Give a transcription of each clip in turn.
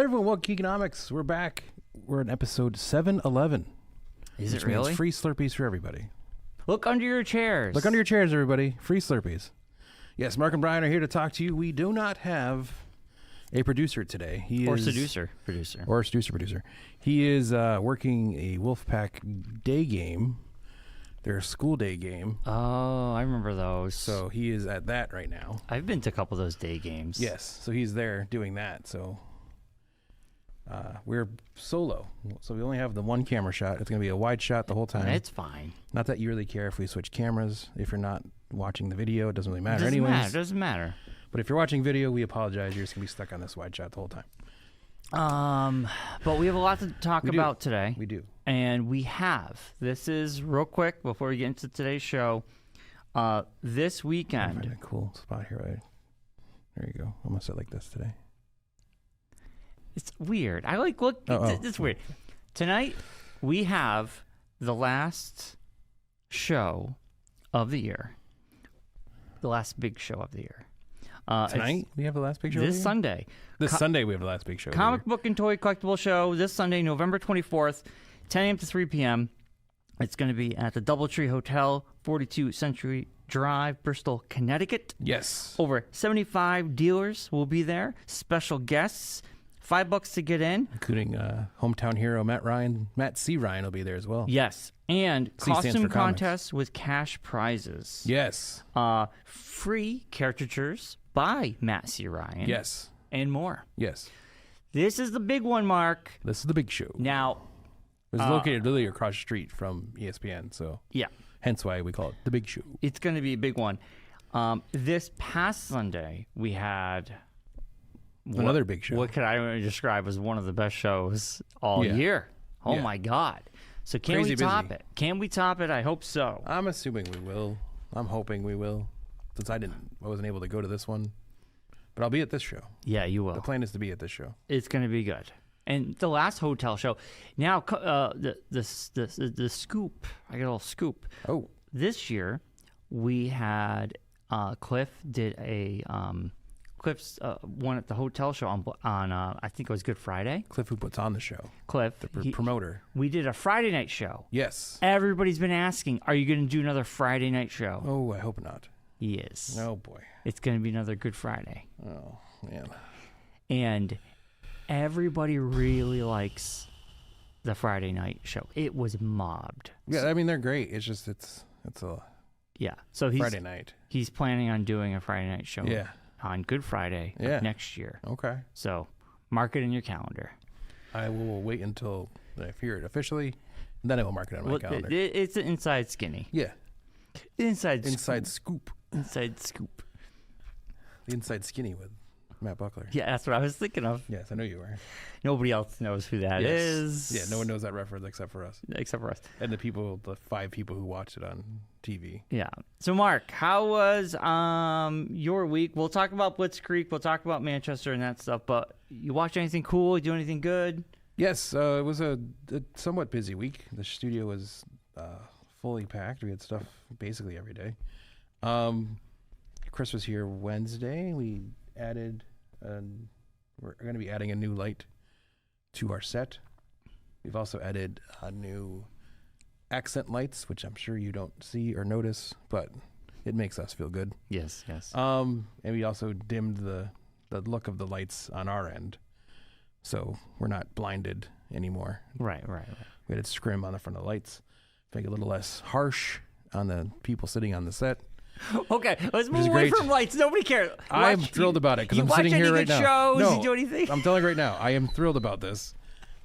everyone. Welcome to Geekonomics. We're back. We're in episode 711. Is it which really? means free Slurpees for everybody. Look under your chairs. Look under your chairs, everybody. Free Slurpees. Yes, Marc and Bryon are here to talk to you. We do not have a producer today. Or seducer producer. Or seducer producer. He is working a Wolfpack day game. Their school day game. Oh, I remember those. So he is at that right now. I've been to a couple of those day games. Yes, so he's there doing that. So we're solo. So we only have the one camera shot. It's going to be a wide shot the whole time. It's fine. Not that you really care if we switch cameras. If you're not watching the video, it doesn't really matter It doesn't matter. But if you're watching video, we apologize. You're just going to be stuck on this wide shot the whole time. But we have a lot to talk about today. We do. And this is real quick before we get into today's show. This weekend. Find a cool spot here. There you go. I'm going to sit like this today. It's weird. It's weird. Tonight, we have the last show of the year. The last big show of the year. Tonight, we have the last big show? This Sunday. This Sunday, we have the last big show. Comic book and toy collectible show this Sunday, November 24th, 10 a.m. to 3 p.m. It's going to be at the Doubletree Hotel, 42 Century Drive, Bristol, Connecticut. Yes. Over 75 dealers will be there. Special guests. $5 to get in. Including hometown hero Matt C. Ryan will be there as well. Yes. And C stands costume for comics. contests with cash prizes. Yes. Free caricatures by Matt C. Ryan. Yes. And more. Yes. This is the big one, Mark. This is the big show. Now, It was located literally across the street from ESPN, so yeah. Hence why we call it the big show. It's going to be a big one. This past Sunday, we had another big show. What could I describe as one of the best shows all year? Oh, my God. So can we top it? Can we top it? I hope so. I'm assuming we will. I'm hoping we will, since I wasn't able to go to this one. But I'll be at this show. Yeah, you will. The plan is to be at this show. It's going to be good. And the last hotel show. Now, the scoop. I got a little scoop. Oh. This year, we had Cliff did Cliff's one at the hotel show on I think it was Good Friday. Cliff, who puts on the show. Cliff, the promoter. We did a Friday night show. Yes. Everybody's been asking, are you going to do another Friday night show? Oh, I hope not. He is. Oh, boy. It's going to be another Good Friday. Oh, man. And everybody really likes the Friday night show. It was mobbed. Yeah, I mean, they're great. It's just, it's a So Friday night. He's planning on doing a Friday night show on Good Friday of next year. Okay. So mark it in your calendar. I will wait until I hear it officially, and then I will mark it on my calendar. It's an inside skinny. Yeah. Inside scoop. Inside scoop. The inside skinny with Matt Buckler. Yeah, that's what I was thinking of. Yes, I know you were. Nobody else knows who that is. Yeah, no one knows that reference except for us. And the 5 people who watched it on TV. Yeah. So, Mark, how was your week? We'll talk about Blitzkrieg. We'll talk about Manchester and that stuff. But you watch anything cool? You do anything good? Yes, it was a somewhat busy week. The studio was fully packed. We had stuff basically every day. Chris was here Wednesday. We added, we're going to be adding a new light to our set. We've also added new accent lights, which I'm sure you don't see or notice, but it makes us feel good. Yes. And we also dimmed the look of the lights on our end, so we're not blinded anymore. Right. We had scrim on the front of the lights, make it a little less harsh on the people sitting on the set. Okay, let's move away from lights. Nobody cares. I'm thrilled about it because I'm sitting here right now. Shows? No, you do anything? I'm telling you right now, I am thrilled about this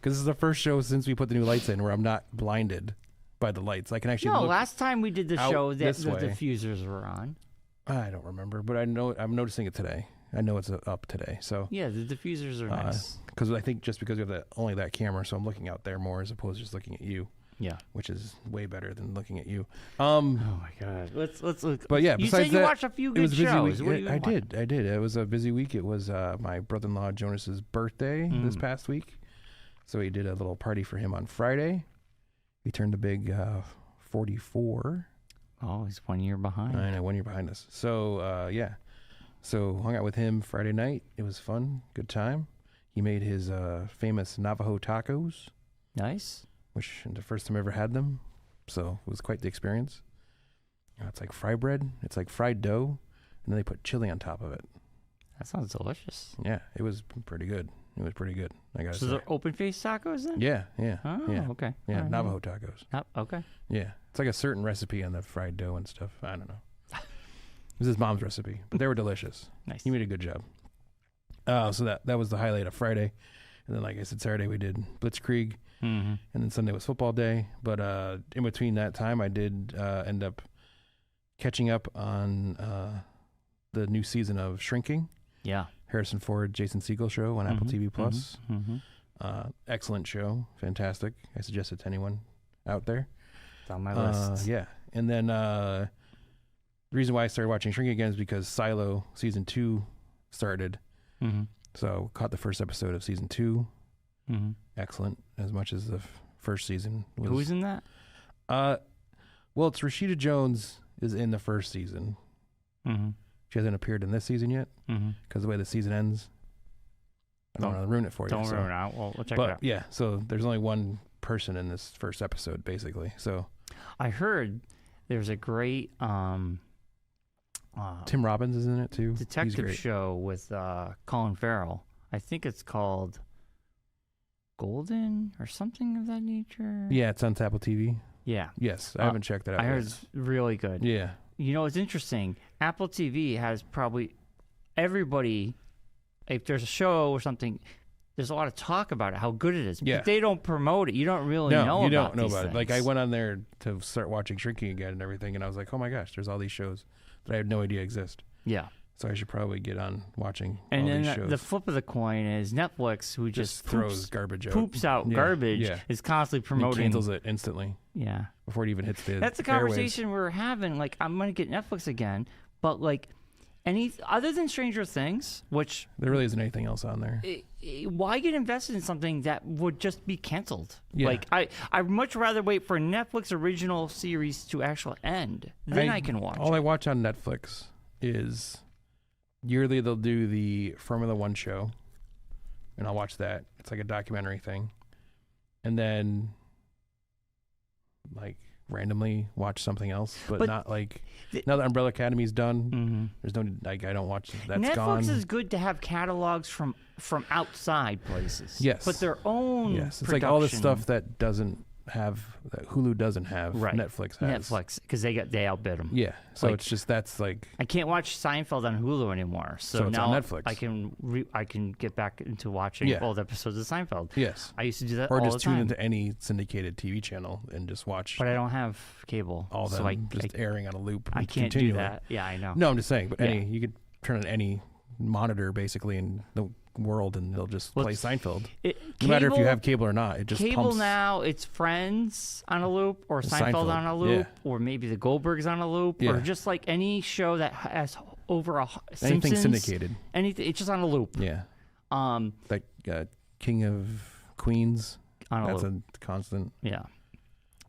because this is the first show since we put the new lights in where I'm not blinded by the lights. I can actually look last time we did the show, the this way. diffusers were on. I don't remember, but I know I'm noticing it today. I know it's up today. So yeah, the diffusers are nice. Because I think just because we have only that camera, so I'm looking out there more as opposed to just looking at you. Yeah, which is way better than looking at you. Oh my God, let's look. But yeah, you besides said you that, watched a few good shows. I did. It was a busy week. It was my brother-in-law Jonas's birthday this past week, so we did a little party for him on Friday. He turned a big 44. Oh, he's 1 year behind. I know, 1 year behind us. So, so hung out with him Friday night. It was fun. Good time. He made his famous Navajo tacos. Nice. Which the first time I ever had them, so it was quite the experience. It's like fry bread. It's like fried dough, and then they put chili on top of it. That sounds delicious. Yeah, it was pretty good. It was pretty good. I gotta say. So they're open-faced tacos then? Yeah. Oh, yeah. okay. Yeah, right. Navajo tacos. Okay. Yeah, it's like a certain recipe on the fried dough and stuff. I don't know. It was his mom's recipe, but they were delicious. Nice. He made a good job. So that was the highlight of Friday, and then like I said, Saturday we did Blitzkrieg, and then Sunday was football day. But in between that time, I did end up catching up on the new season of Shrinking. Yeah. Harrison Ford, Jason Segel show on Apple TV Plus. Excellent show, fantastic. I suggest it to anyone out there. It's on my list. Yeah, and then the reason why I started watching Shrinking again is because Silo season 2 started. So caught the first episode of season 2. Excellent, as much as the first season was. Who's in that? Well, it's Rashida Jones is in the first season. She hasn't appeared in this season yet because the way the season ends. I don't want to ruin it for you. Don't ruin it. We'll check it out. Yeah, so there's only one person in this first episode, basically. So I heard there's a great Tim Robbins is in it too. Detective show with Colin Farrell. I think it's called Golden or something of that nature. Yeah, it's on Apple TV. Yeah. Yes, I haven't checked that out. I heard it's really good. Yeah. You know, it's interesting. Apple TV has probably everybody, if there's a show or something, there's a lot of talk about it, how good it is. Yeah. But they don't promote it. You don't really know about it. You don't know about things. it. Like, I went on there to start watching Shrinking again and everything, and I was like, oh my gosh, there's all these shows that I had no idea exist. Yeah. So I should probably get on watching and all then these shows. The flip of the coin is Netflix, who just throws garbage out. Poops out garbage, is constantly promoting. And cancels it instantly. Yeah. Before it even hits the That's the conversation we were having. Like, I'm going to get Netflix again, but like, other than Stranger Things, which there really isn't anything else on there. Why get invested in something that would just be canceled? Yeah. Like, I'd much rather wait for Netflix original series to actually end. Then I can watch. All I watch on Netflix is yearly they'll do the Formula One show, and I'll watch that. It's like a documentary thing, and then like randomly watch something else, but not like now that Umbrella Academy's done. There's no like I don't watch that's Netflix gone. is good to have catalogs from outside places. Yes, but their own. Yes, it's like all the stuff that doesn't have that Hulu doesn't have. Right. Netflix has. Netflix because they outbid them. Yeah, so Like, it's just that's like I can't watch Seinfeld on Hulu anymore. So it's now on Netflix. I can get back into watching old episodes of Seinfeld. Yes, I used to do that or all just the time. tune into any syndicated TV channel and just watch. But I don't have cable, all so them just airing on a loop. I can't continually. do that. Yeah, I know. No, I'm just saying. But you could turn on any monitor basically in the world, and they'll just play Seinfeld. No matter if you have cable or not, it just cable pumps. Now it's Friends on a loop, or Seinfeld on a loop, or maybe the Goldbergs on a loop, or just like any show that has over anything Simpsons, syndicated. Anything, it's just on a loop. Yeah. Like King of Queens. That's a constant. Yeah.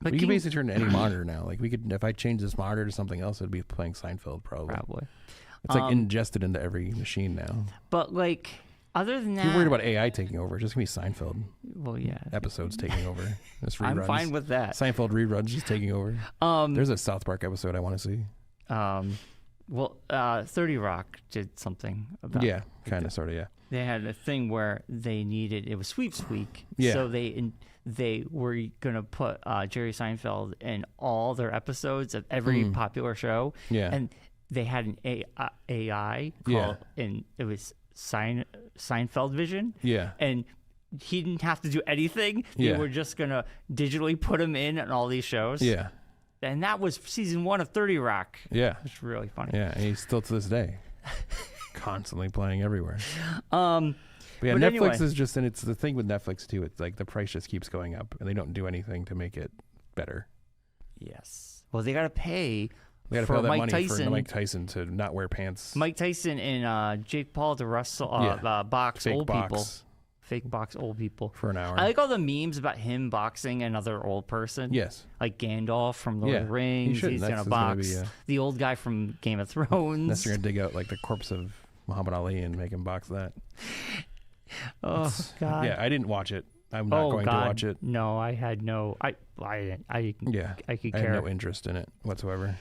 But you can basically turn to any monitor now. Like we could, if I change this monitor to something else, it'd be playing Seinfeld probably. It's like ingested into every machine now. But like, other than that, you're worried about AI taking over. It's just gonna be Seinfeld. Well, yeah, episodes taking over. Just reruns. I'm fine with that. Seinfeld reruns just taking over. There's a South Park episode I want to see. 30 Rock did something about. Yeah, kind of, sort of, yeah. They had a thing where they needed it was sweeps week, so they were gonna put Jerry Seinfeld in all their episodes of every popular show. Yeah, and they had an AI called, and it was Seinfeld Vision. Yeah, and he didn't have to do anything. They were just gonna digitally put him in all these shows. Yeah, and that was season 1 of 30 Rock. Yeah, it's really funny. Yeah, and he's still to this day constantly playing everywhere. But yeah, but Netflix anyway. is just, and it's the thing with Netflix too. It's like the price just keeps going up, and they don't do anything to make it better. Yes. Well, they got to pay. They got to pay all that money for Mike Tyson to not wear pants. Mike Tyson and Jake Paul to wrestle box fake old box. people. Fake box old people for an hour. I like all the memes about him boxing another old person. Yes, like Gandalf from Lord of the Rings. He's gonna box the old guy from Game of Thrones. Unless you're gonna dig out like the corpse of Muhammad Ali and make him box that. Oh God. Yeah, I didn't watch it. I'm not going to watch it. No, I had no. I could I care. had no interest in it whatsoever.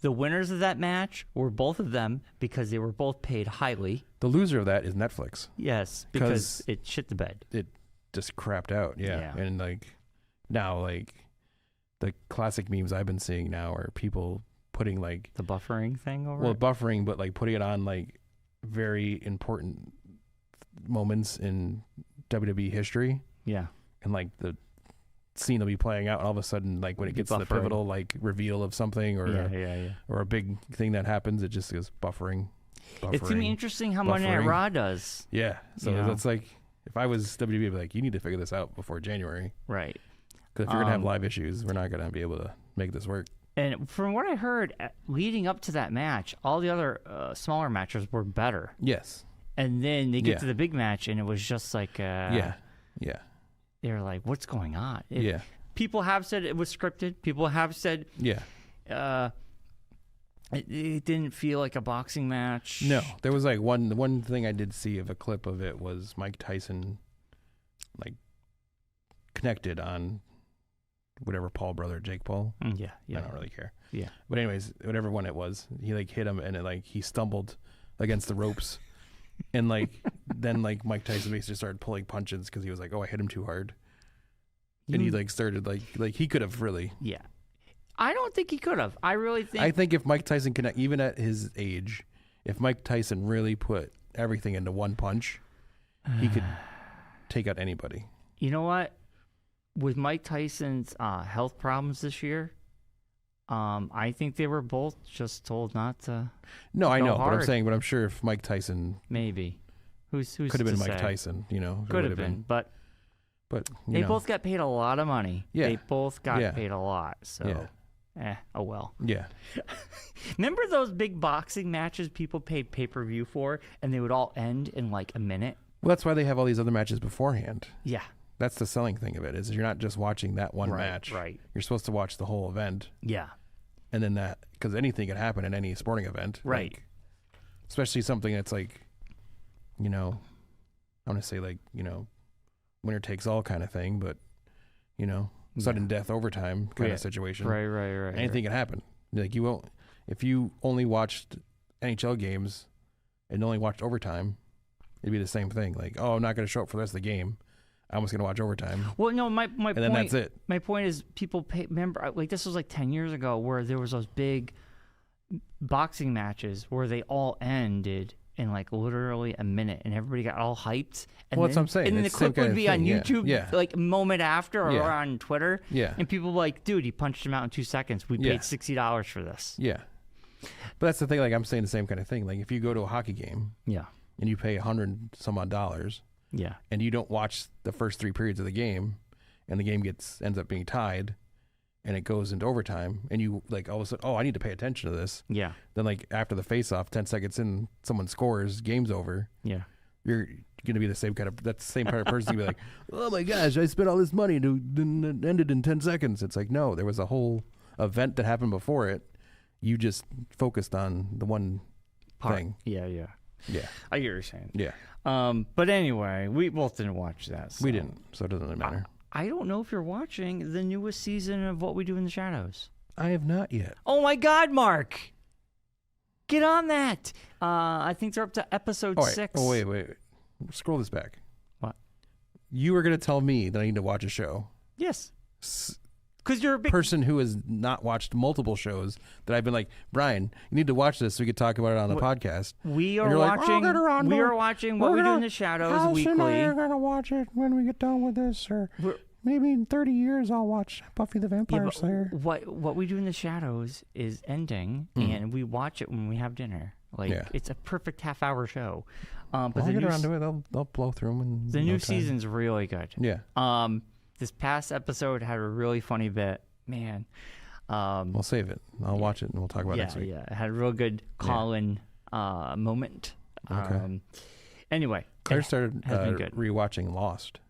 The winners of that match were both of them because they were both paid highly. The loser of that is Netflix. Yes, because it shit the bed. It just crapped out. Yeah. And like now, like the classic memes I've been seeing now are people putting like the buffering thing over. Well, buffering, but like putting it on like very important moments in WWE history. Yeah. And like the scene will be playing out, and all of a sudden, like when it gets to the pivotal like reveal of something or or a big thing that happens, it just goes buffering. It's gonna be interesting how Monday Night Raw does. Yeah. So that's like if I was WWE, I'd be like, you need to figure this out before January. Right. Because if you're gonna have live issues, we're not gonna be able to make this work. And from what I heard, leading up to that match, all the other smaller matches were better. Yes. And then they get to the big match, and it was just like, yeah. They were like, "What's going on?" Yeah. People have said it was scripted. People have said, it didn't feel like a boxing match. No, there was like one thing I did see of a clip of it was Mike Tyson, like connected on whatever Jake Paul. Yeah. I don't really care. Yeah. But anyways, whatever one it was, he like hit him and it like he stumbled against the ropes. And like then like Mike Tyson basically started pulling punches because he was like, "Oh, I hit him too hard," and he like started like he could have really. Yeah, I don't think he could have. I think if Mike Tyson even at his age, if Mike Tyson really put everything into one punch, he could take out anybody. You know what? With Mike Tyson's health problems this year, I think they were both just told not to. No, I know, hard. but I'm saying, I'm sure if Mike Tyson maybe, who's could have been Mike Tyson, you know, could have been, but they both got paid a lot of money. Yeah, they both got paid a lot. So, oh well. Yeah. Remember those big boxing matches people paid pay-per-view for, and they would all end in like a minute? Well, that's why they have all these other matches beforehand. Yeah. That's the selling thing of it, is you're not just watching that one match. Right. You're supposed to watch the whole event. Yeah. And then because anything can happen in any sporting event. Right. Like, especially something that's like, you know, I want to say like, you know, winner takes all kind of thing, but, you know, sudden death overtime kind of situation. Right. Anything can happen. Like you won't, if you only watched NHL games and only watched overtime, it'd be the same thing. Like, oh, I'm not going to show up for the rest of the game. I'm just going to watch overtime. Well, no, my point. And then that's it. My point is, people remember, like this was like 10 years ago, where there was those big boxing matches where they all ended in like literally a minute, and everybody got all hyped. And well, that's what I'm saying. And then the clip would be on YouTube, like a moment after, or on Twitter. Yeah. And people were like, "Dude, he punched him out in 2 seconds. We paid $60 for this." Yeah. But that's the thing. Like I'm saying the same kind of thing. Like if you go to a hockey game, and you pay $100 some odd, and you don't watch the first 3 periods of the game, and the game ends up being tied, and it goes into overtime, and you like all of a sudden, oh, I need to pay attention to this. Yeah. Then like after the face-off, 10 seconds in, someone scores, game's over. Yeah. You're gonna be the same kind of person. You be like, oh my gosh, I spent all this money to end it in 10 seconds. It's like, no, there was a whole event that happened before it. You just focused on the one thing. Yeah. I get what you're saying. Yeah. But anyway, we both didn't watch that. So. We didn't, so it doesn't really matter. I don't know if you're watching the newest season of What We Do in the Shadows. I have not yet. Oh my God, Mark! Get on that. I think they're up to episode 6. Oh wait. Scroll this back. What? You were gonna tell me that I need to watch a show. Yes. Because you're a big person who has not watched multiple shows that I've been like, Brian, you need to watch this so we could talk about it on the podcast. We are watching. We are watching What We Do in the Shadows weekly. And I are gonna watch it when we get done with this, or maybe in 30 years I'll watch Buffy the Vampire Slayer. What We Do in the Shadows is ending, and we watch it when we have dinner. Like it's a perfect half-hour show. But I'll get around to it. They'll blow through them. In the new season's really good. Yeah. This past episode had a really funny bit. Man. We'll save it. I'll watch it and we'll talk about it next week. Yeah, it had a real good Colin moment. Okay. Anyway. Claire started rewatching Lost.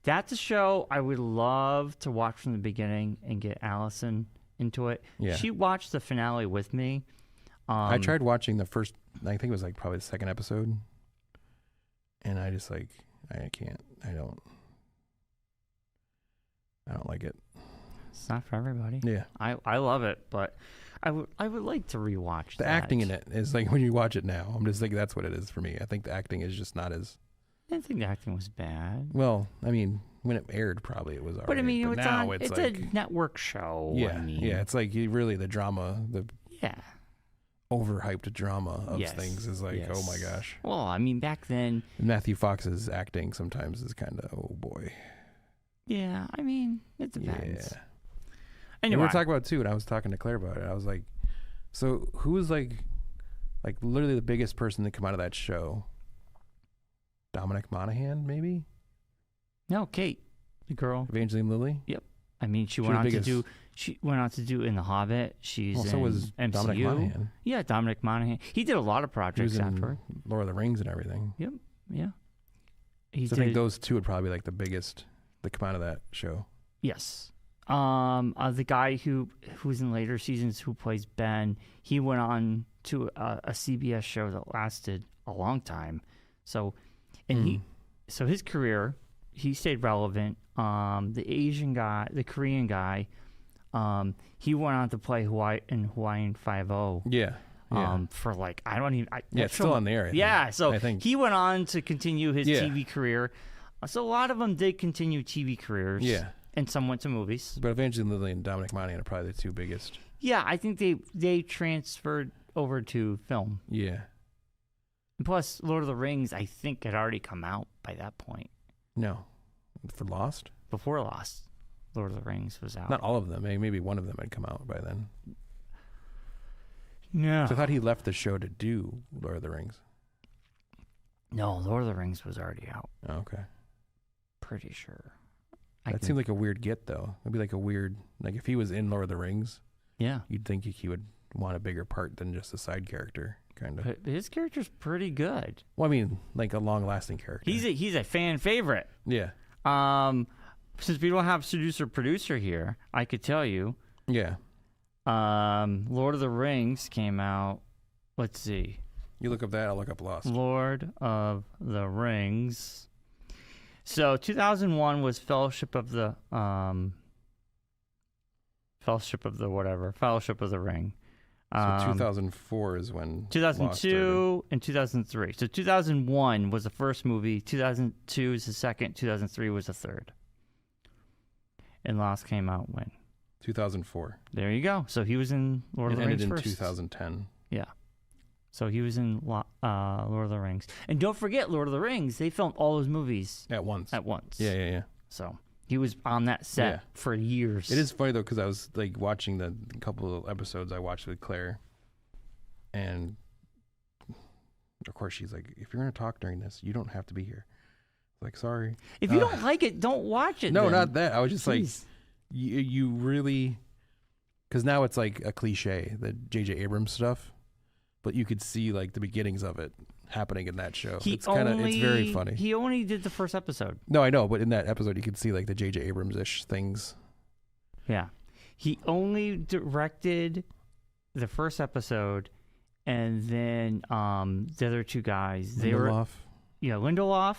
That's a show I would love to watch from the beginning and get Allison into it. Yeah. She watched the finale with me. I tried watching the first, I think it was like probably the second episode. and I just like I can't. I don't like it. It's not for everybody. Yeah, I love it, but I would like to rewatch the acting in it is like when you watch it now. I'm just like that's what it is for me. I think the acting is just not as. I didn't think the acting was bad. Well, I mean, when it aired, probably it was alright. But I mean, now it's like, a network show. Yeah, I mean. yeah. It's like really the drama, the overhyped drama of things is like, oh my gosh. Well, I mean, back then, Matthew Fox's acting sometimes is kind of, oh boy. Yeah, I mean, it depends. Yeah. Anyway, we were talking about it too, and I was talking to Claire about it. I was like, so who was like literally the biggest person to come out of that show? Dominic Monaghan, maybe? No, Kate, the girl. Evangeline Lilly? Yep. I mean, she went on to do in The Hobbit. She's so was MCU. Dominic Monaghan. Yeah, Dominic Monaghan. He did a lot of projects after. Lord of the Rings and everything. Yep. Yeah. I think those two would probably be like the biggest that come out of that show. Yes. The guy who's in later seasons who plays Ben, he went on to a CBS show that lasted a long time. So, his career, he stayed relevant. The Asian guy, the Korean guy, he went on to play Hawaiian 5-0. Yeah. For like it's still on the air. I think he went on to continue his TV career. So a lot of them did continue TV careers. Yeah. And some went to movies. But Evangeline Lilly and Dominic Monaghan are probably the two biggest. Yeah, I think they transferred over to film. Yeah. And plus, Lord of the Rings, I think, had already come out by that point. No. For Lost? Before Lost, Lord of the Rings was out. Not all of them. Maybe one of them had come out by then. No. So I thought he left the show to do Lord of the Rings. No, Lord of the Rings was already out. Oh, okay. Pretty sure. That seemed like a weird get, though. It'd be like a weird, like if he was in Lord of the Rings, you'd think he would want a bigger part than just a side character, kind of. But his character's pretty good. Well, I mean, like a long-lasting character. He's a fan favorite. Yeah. Since we don't have producer here, I could tell you. Yeah. Lord of the Rings came out. Let's see. You look up that, I'll look up Lost. Lord of the Rings. So 2001 was Fellowship of the Ring. So 2004 is when 2002 and 2003. So 2001 was the first movie. 2002 is the second. 2003 was the third. And Lost came out when? 2004. There you go. So he was in Lord of the Rings first. It ended in 2010. Yeah. So he was in Lord of the Rings. And don't forget, Lord of the Rings, they filmed all those movies. At once. Yeah. So he was on that set for years. It is funny, though, because I was like watching the couple of episodes I watched with Claire. And, of course, she's like, if you're going to talk during this, you don't have to be here. Like, sorry. If you don't like it, don't watch it. No, then. not that. I was just like, you really... Because now it's like a cliche, the J.J. Abrams stuff. But you could see like the beginnings of it happening in that show. It's very funny. He only did the first episode. No, I know, but in that episode you could see like the J.J. Abrams-ish things. Yeah. He only directed the first episode, and then the other two guys, Lindelof. Lindelof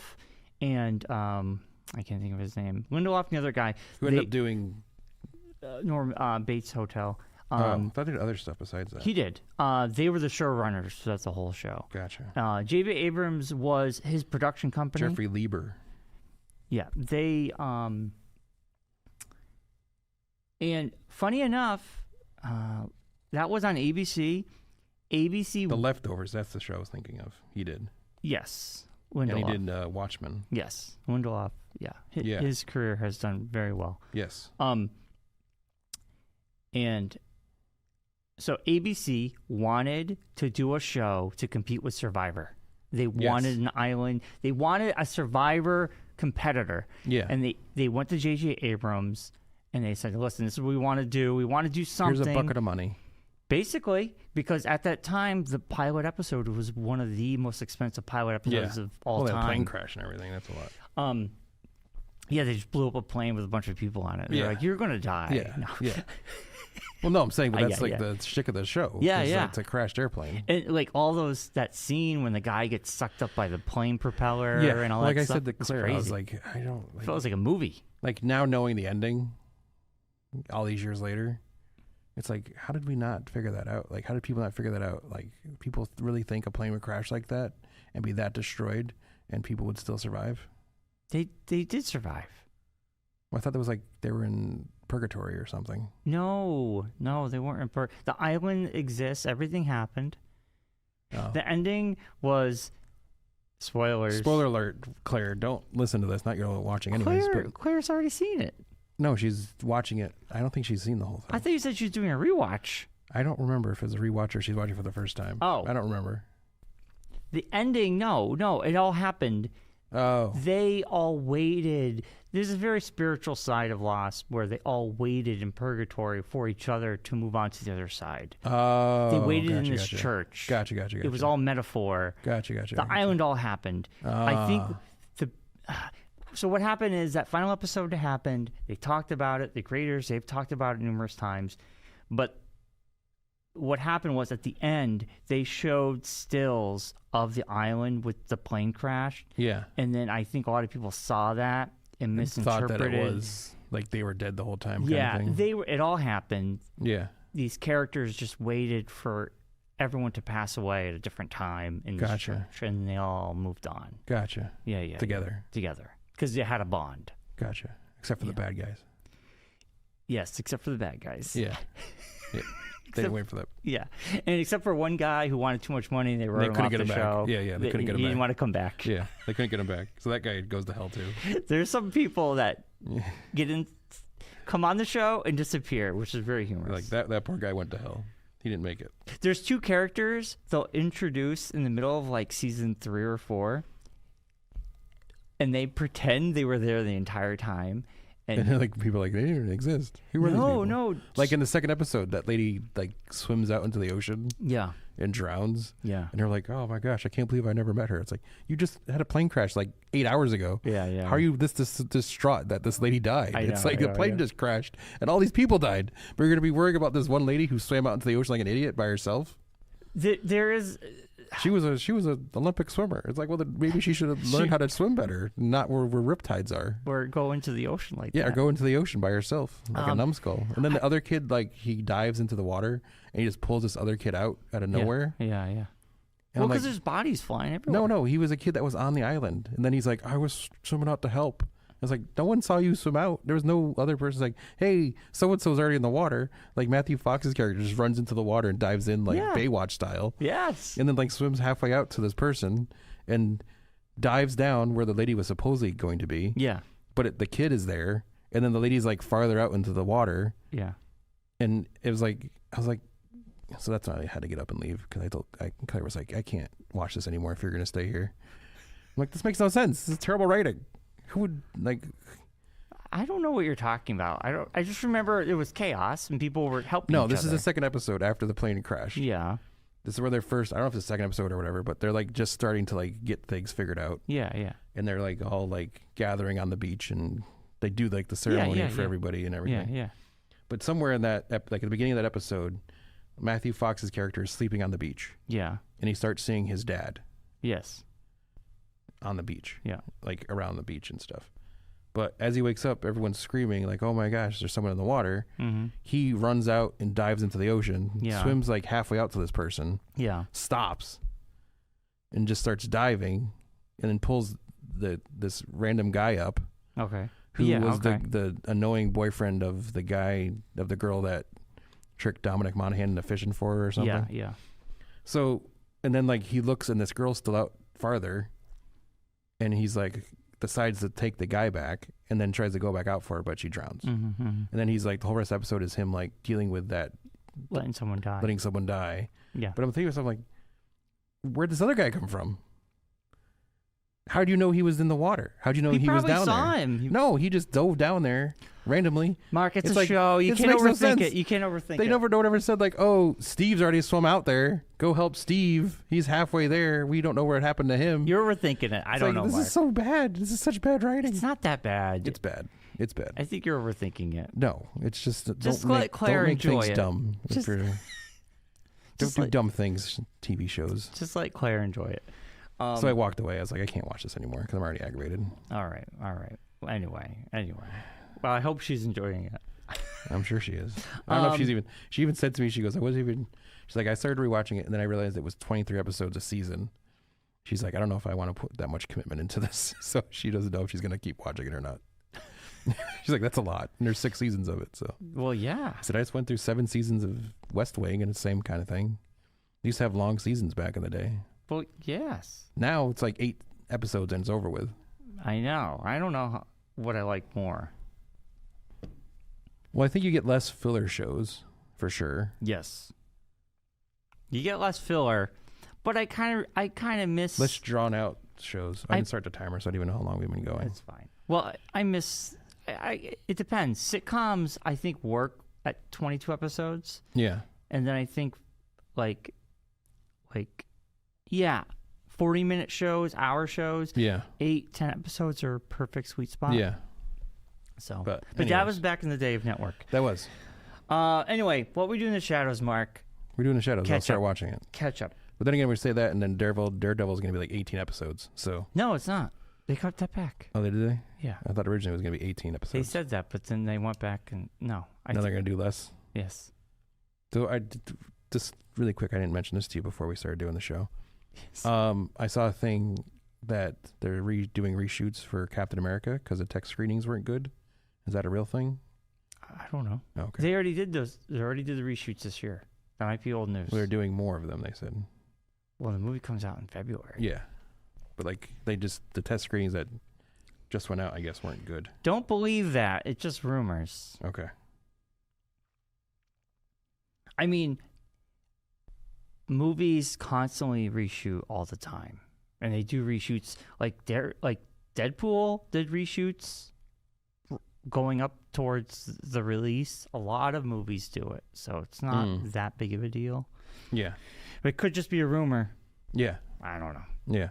and I can't think of his name. Lindelof and the other guy. Who ended up doing Norm Bates Hotel. I thought they did other stuff besides that. He did. They were the showrunners, so that's the whole show. Gotcha. J.J. Abrams was his production company. Jeffrey Lieber. Yeah, they. And funny enough, that was on ABC. ABC. The Leftovers. That's the show I was thinking of. He did. Yes, Lindelof. And he did Watchmen. Yes, Lindelof. Yeah. His career has done very well. Yes. And so ABC wanted to do a show to compete with Survivor. They wanted an island. They wanted a Survivor competitor. Yeah. And they went to J.J. Abrams and they said, listen, this is what we want to do. We want to do something. Here's a bucket of money. Basically, because at that time, the pilot episode was one of the most expensive pilot episodes of all time. Plane crash and everything. That's a lot. Yeah, they just blew up a plane with a bunch of people on it. They're like, you're going to die. Yeah. No. Yeah. Well, no, I'm saying, but that's Yeah, the shtick of the show. Yeah, yeah. It's a crashed airplane. And like all that scene when the guy gets sucked up by the plane propeller and all that like I stuff. said to Claire, I was crazy. like, I don't. It feels like a movie. Like now knowing the ending, all these years later, it's like, how did we not figure that out? Like, how did people not figure that out? Like, people really think a plane would crash like that and be that destroyed, and people would still survive? They did survive. Well, I thought that was like they were in purgatory or something. No, they weren't in the island exists. Everything happened. Oh. The ending was spoilers. Spoiler alert, Claire. Don't listen to this. Not you're watching anyways. Claire's already seen it. No, she's watching it. I don't think she's seen the whole thing. I thought you said she was doing a rewatch. I don't remember if it's a rewatch or she's watching for the first time. Oh. I don't remember. The ending, no, it all happened. Oh. They all waited. There's a very spiritual side of Lost where they all waited in purgatory for each other to move on to the other side. Oh. They waited in this church. Gotcha. It was all metaphor. Gotcha. The island all happened. I think so what happened is that final episode happened. They talked about it. The creators, they've talked about it numerous times. But what happened was at the end, they showed stills of the island with the plane crash. Yeah. And then I think a lot of people saw that and misinterpreted. Thought that it was like they were dead the whole time. Yeah, kind of thing. it all happened. Yeah. These characters just waited for everyone to pass away at a different time in this church, and they all moved on. Gotcha. Yeah. Together. Because they had a bond. Gotcha. Except for the bad guys. Yes, except for the bad guys. Yeah. They didn't wait for that. Yeah. And except for one guy who wanted too much money, they wrote him off the show. Yeah, they couldn't get him back. He didn't want to come back. Yeah, they couldn't get him back. So that guy goes to hell too. There's some people that come on the show and disappear, which is very humorous. Like that poor guy went to hell. He didn't make it. There's two characters they'll introduce in the middle of like season 3 or 4, and they pretend they were there the entire time. And like people are like, they didn't exist. Who were these people? No. Like in the second episode, that lady like swims out into the ocean. Yeah. And drowns. Yeah. And they're like, oh my gosh, I can't believe I never met her. It's like, you just had a plane crash like 8 hours ago. Yeah. How are you this distraught that this lady died? It's like the plane just crashed and all these people died. But you're going to be worrying about this one lady who swam out into the ocean like an idiot by herself? There is... She was an Olympic swimmer. It's like, well, then maybe she should have learned how to swim better, not where riptides are. Or go into the ocean like that. Yeah, or go into the oceen by herself, like a numbskull. And then the other kid, like, he dives into the water, and he just pulls this other kid out of nowhere. Yeah. And well, because there's bodies flying everywhere. No, he was a kid that was on the island. And then he's like, I was swimming out to help. I was like, no one saw you swim out. There was no other person like, hey, so-and-so's already in the water. Like Matthew Fox's character just runs into the water and dives in like Baywatch style. Yes. And then like swims halfway out to this person and dives down where the lady was supposedly going to be. Yeah. But the kid is there. And then the lady's like farther out into the water. Yeah. And it was like, I was like, so that's why I had to get up and leave. Because Claire was like, I can't watch this anymore if you're going to stay here. I'm like, this makes no sense. This is terrible writing. Who would like? I don't know what you're talking about. I just remember it was chaos and people were helping. No, this is the second episode after the plane crash. Yeah. This is where they're first. I don't know if it's the second episode or whatever, but they're like just starting to like get things figured out. Yeah. And they're like all like gathering on the beach and they do like the ceremony for everybody and everything. Yeah. But somewhere in that, like at the beginning of that episode, Matthew Fox's character is sleeping on the beach. Yeah. And he starts seeing his dad. Yes. On the beach. Yeah. Like around the beach and stuff. But as he wakes up, everyone's screaming like, oh my gosh, there's someone in the water. Mm-hmm. He runs out and dives into the ocean, swims like halfway out to this person, stops, and just starts diving, and then pulls this random guy up. Okay. Who was the annoying boyfriend of the girl that tricked Dominic Monaghan into fishing for her or something. Yeah. So, and then like he looks and this girl's still out farther, and he's like, decides to take the guy back and then tries to go back out for her, but she drowns. Mm-hmm. And then he's like, the whole rest of the episode is him like dealing with that. Letting someone die. Yeah. But I'm thinking to myself like, where'd this other guy come from? How do you know he was in the water? How do you know he was down saw there? him. No, he just dove down there randomly. Mark, it's a show. You can't overthink it. You can't overthink it. They never said like, oh, Steve's already swum out there. Go help Steve. He's halfway there. We don't know where it happened to him. You're overthinking it. I don't know, This Mark. is so bad. This is such bad writing. It's not that bad. It's bad. It's bad. I think you're overthinking it. No, it's just Just don't let make, Claire don't make enjoy things it. dumb. Just- Don't do dumb things, TV shows. Just let Claire enjoy it. So I walked away. I was like, I can't watch this anymore because I'm already aggravated. All right. Anyway. Well, I hope she's enjoying it. I'm sure she is. I don't know if she even said to me, she's like, I started rewatching it and then I realized it was 23 episodes a season. She's like, I don't know if I want to put that much commitment into this. So she doesn't know if she's going to keep watching it or not. She's like, that's a lot. And there's 6 seasons of it. So, well, yeah. I said, I just went through 7 seasons of West Wing and it's the same kind of thing. They used to have long seasons back in the day. Well, yes. Now it's like 8 episodes and it's over with. I know. I don't know what I like more. Well, I think you get less filler shows for sure. Yes. You get less filler, but I kind of miss less drawn out shows. I didn't start the timer, so I don't even know how long we've been going. It's fine. Well, I miss. It depends. Sitcoms, I think, work at 22 episodes. Yeah. And then I think, yeah, 40-minute shows, hour shows. Yeah. 8-10 episodes are a perfect sweet spot. Yeah. So, but that was back in the day of network. That was. Anyway, what we do in the shadows, Mark? We're doing the shadows. I'll start watching it. Catch up. But then again, we say that, and then Daredevil is going to be like 18 episodes. So. No, it's not. They cut that back. Oh, did they? Yeah. I thought originally it was going to be 18 episodes. They said that, but then they went back and no. Now they're going to do less. Yes. So just really quick, I didn't mention this to you before we started doing the show. Yes. I saw a thing that they're doing reshoots for Captain America because the tech screenings weren't good. Is that a real thing? I don't know. Oh, okay. They already did those. They already did the reshoots this year. That might be old news. Well, they're doing more of them, they said. Well, the movie comes out in February. Yeah. But the test screenings that just went out, I guess, weren't good. Don't believe that. It's just rumors. Okay. I mean, movies constantly reshoot all the time. And they do reshoots. Like Deadpool did reshoots going up towards the release. A lot of movies do it. So it's not that big of a deal. Yeah. But it could just be a rumor. Yeah. I don't know. Yeah.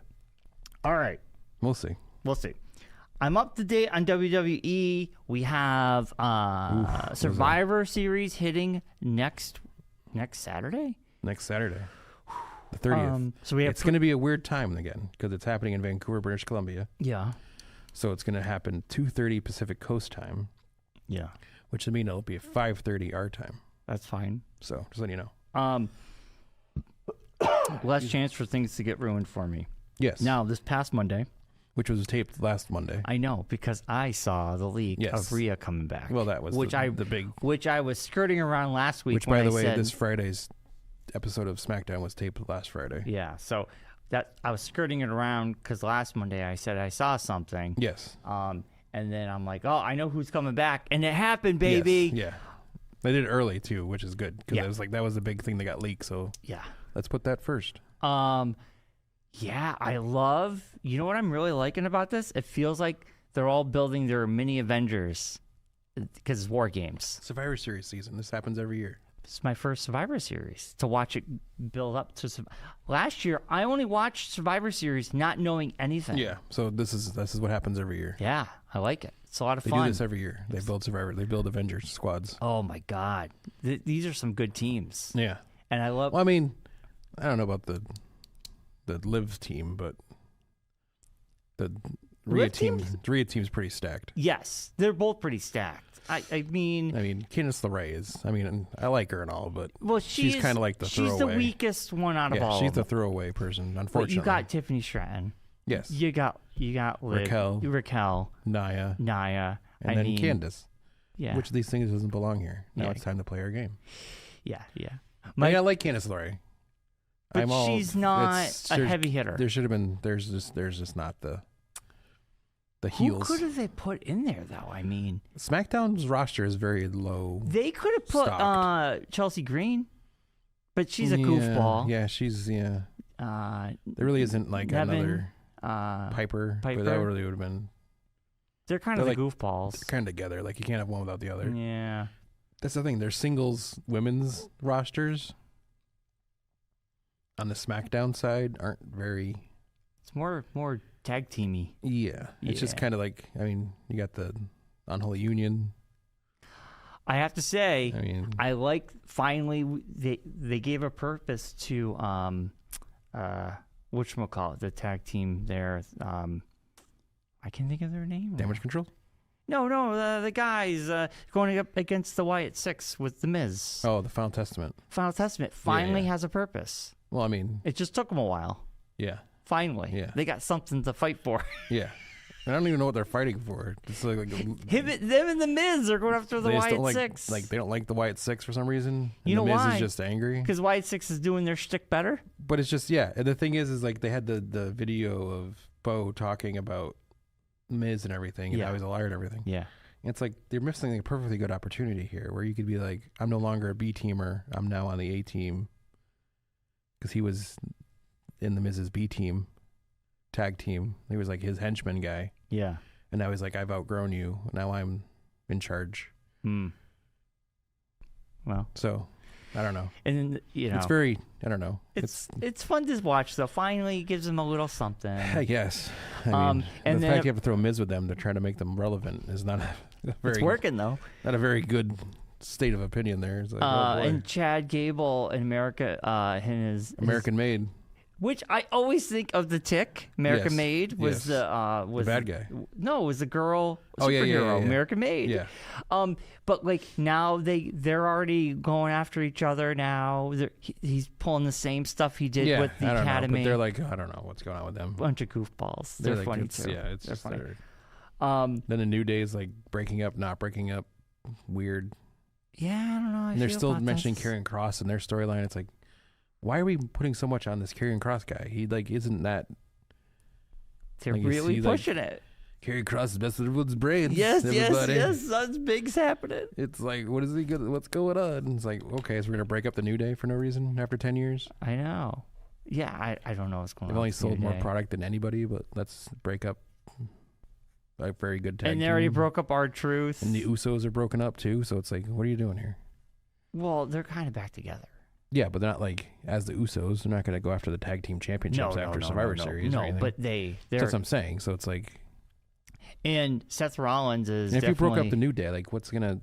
All right. We'll see. We'll see. I'm up to date on WWE. We have Survivor Series hitting next Saturday. Next Saturday. The 30th. So we have it's going to be a weird time again because it's happening in Vancouver, British Columbia. Yeah. So it's going to happen 2:30 Pacific Coast time. Yeah. Which would mean it'll be 5:30 our time. That's fine. So just letting you know. Less chance for things to get ruined for me. Yes. Now, this past Monday. Which was taped last Monday. I know, because I saw the leak of Rhea coming back. Well, that was the big... Which I was skirting around last week. Which, by the way, this Friday's episode of SmackDown was taped last Friday. Yeah, so that I was skirting it around because last Monday I said I saw something. Yes. And then I'm like, oh, I know who's coming back. And it happened, baby. Yes. Yeah. They did it early, too, which is good. Because it was like, that was the big thing that got leaked. So yeah, let's put that first. Yeah, I love... You know what I'm really liking about this? It feels like they're all building their mini Avengers because it's War Games. Survivor Series season. This happens every year. It's my first Survivor Series to watch it build up to... Last year, I only watched Survivor Series not knowing anything. Yeah, so this is what happens every year. Yeah, I like it. It's a lot of fun. They do this every year. They build Survivor. They build Avengers squads. Oh, my God. These are some good teams. Yeah. And I love... Well, I mean, I don't know about the Liv team, but the Rhea team's pretty stacked. Yes, they're both pretty stacked. I mean, Candice LeRae is. I mean, I like her and all, but she's kind of like the throwaway. She's the weakest one out of all. She's of them. the throwaway person. Unfortunately, but you got Tiffany Stratton. Yes. You got Liv, Raquel, Naya, and then Candice. Yeah. Which of these things doesn't belong here? Now it's time to play our game. Yeah. I like Candice LeRae. But she's not a heavy hitter. There should have been. There's just not the heels. Who could have they put in there though? I mean, SmackDown's roster is very low. They could have put Chelsea Green, but she's a goofball. Yeah, she's There really isn't like Nevin, another. Piper, but that really would have been. They're kind of the goofballs. They're kind of together. Like you can't have one without the other. Yeah. That's the thing. Their singles women's rosters on the SmackDown side aren't very. It's more tag teamy. Yeah. It's just kind of like, I mean, you got the Unholy Union. I have to say, I mean, I like finally they gave a purpose to whatchamacallit, the tag team there. I can't think of their name. Damage Control? No, the guys going up against the Wyatt Six with the Miz. Oh, the Final Testament. Final Testament finally has a purpose. Well, I mean, it just took them a while. Yeah. Finally. Yeah. They got something to fight for. Yeah. I don't even know what they're fighting for. It's like them and the Miz are going after the Wyatt Six. Like they don't like the Wyatt Six for some reason. You know the Miz why? is just angry Because Wyatt Six is doing their shtick better. But it's just And the thing is like they had the video of Bo talking about Miz and everything, and how he's a liar and everything. Yeah. And it's like they're missing like a perfectly good opportunity here, where you could be like, I'm no longer a B teamer. I'm now on the A team, because he was in the Miz's B team tag team. He was like his henchman guy. Yeah. And now he's like, I've outgrown you. Now I'm in charge. Well, so I don't know. And then, it's very, I don't know. It's fun to watch, though. Finally, it gives them a little something. I guess. I mean, and the fact you have to throw Miz with them to try to make them relevant is not a very. It's working though. Not a very good state of opinion there. It's like, and Chad Gable in America, American Made. Which I always think of the Tick. American Made was the bad guy. No, it was the girl superhero. Yeah. American Made. Yeah. But like now they're already going after each other now. He's pulling the same stuff he did with the Academy. But they're like, I don't know what's going on with them. Bunch of goofballs. They're like, funny too. Yeah, it's just funny. Then the New Day is like breaking up, not breaking up, weird. Yeah, I don't know. And they're still mentioning Karrion Kross in their storyline. It's like, why are we putting so much on this Karrion Kross guy? He like isn't that. They're really pushing it. Karrion Kross is best of everyone's brains. Yes. Something big's happening. It's like, what is he good? What's going on? And it's like, okay, so we're gonna break up the New Day for no reason after 10 years. I know. Yeah, I don't know what's going on. They've only sold more product than anybody, but let's break up a very good tag team. And they already broke up R-Truth. And the Usos are broken up too. So it's like, what are you doing here? Well, they're kind of back together. Yeah, but they're not like, as the Usos, they're not going to go after the tag team championships after Survivor Series. No, but they're. That's what I'm saying. So it's like. And Seth Rollins is. And if you broke up the New Day, like what's gonna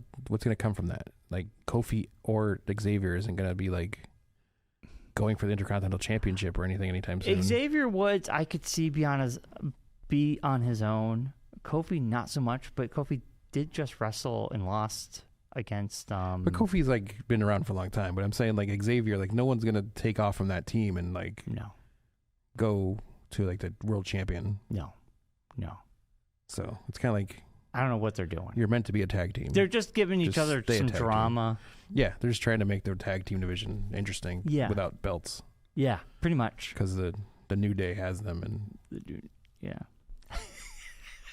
come from that? Like Kofi or Xavier isn't gonna be like going for the Intercontinental Championship or anything anytime soon. Xavier Woods, I could see be on his own. Kofi not so much, but Kofi did just wrestle and lost against But Kofi's like been around for a long time. But I'm saying like Xavier, like no one's gonna take off from that team and like go to like the world champion. No. So it's kind of like I don't know what they're doing. You're meant to be a tag team. They're just giving each other some drama. Team. Yeah, they're just trying to make their tag team division interesting. Without belts. Yeah, pretty much. Because the New Day has them, and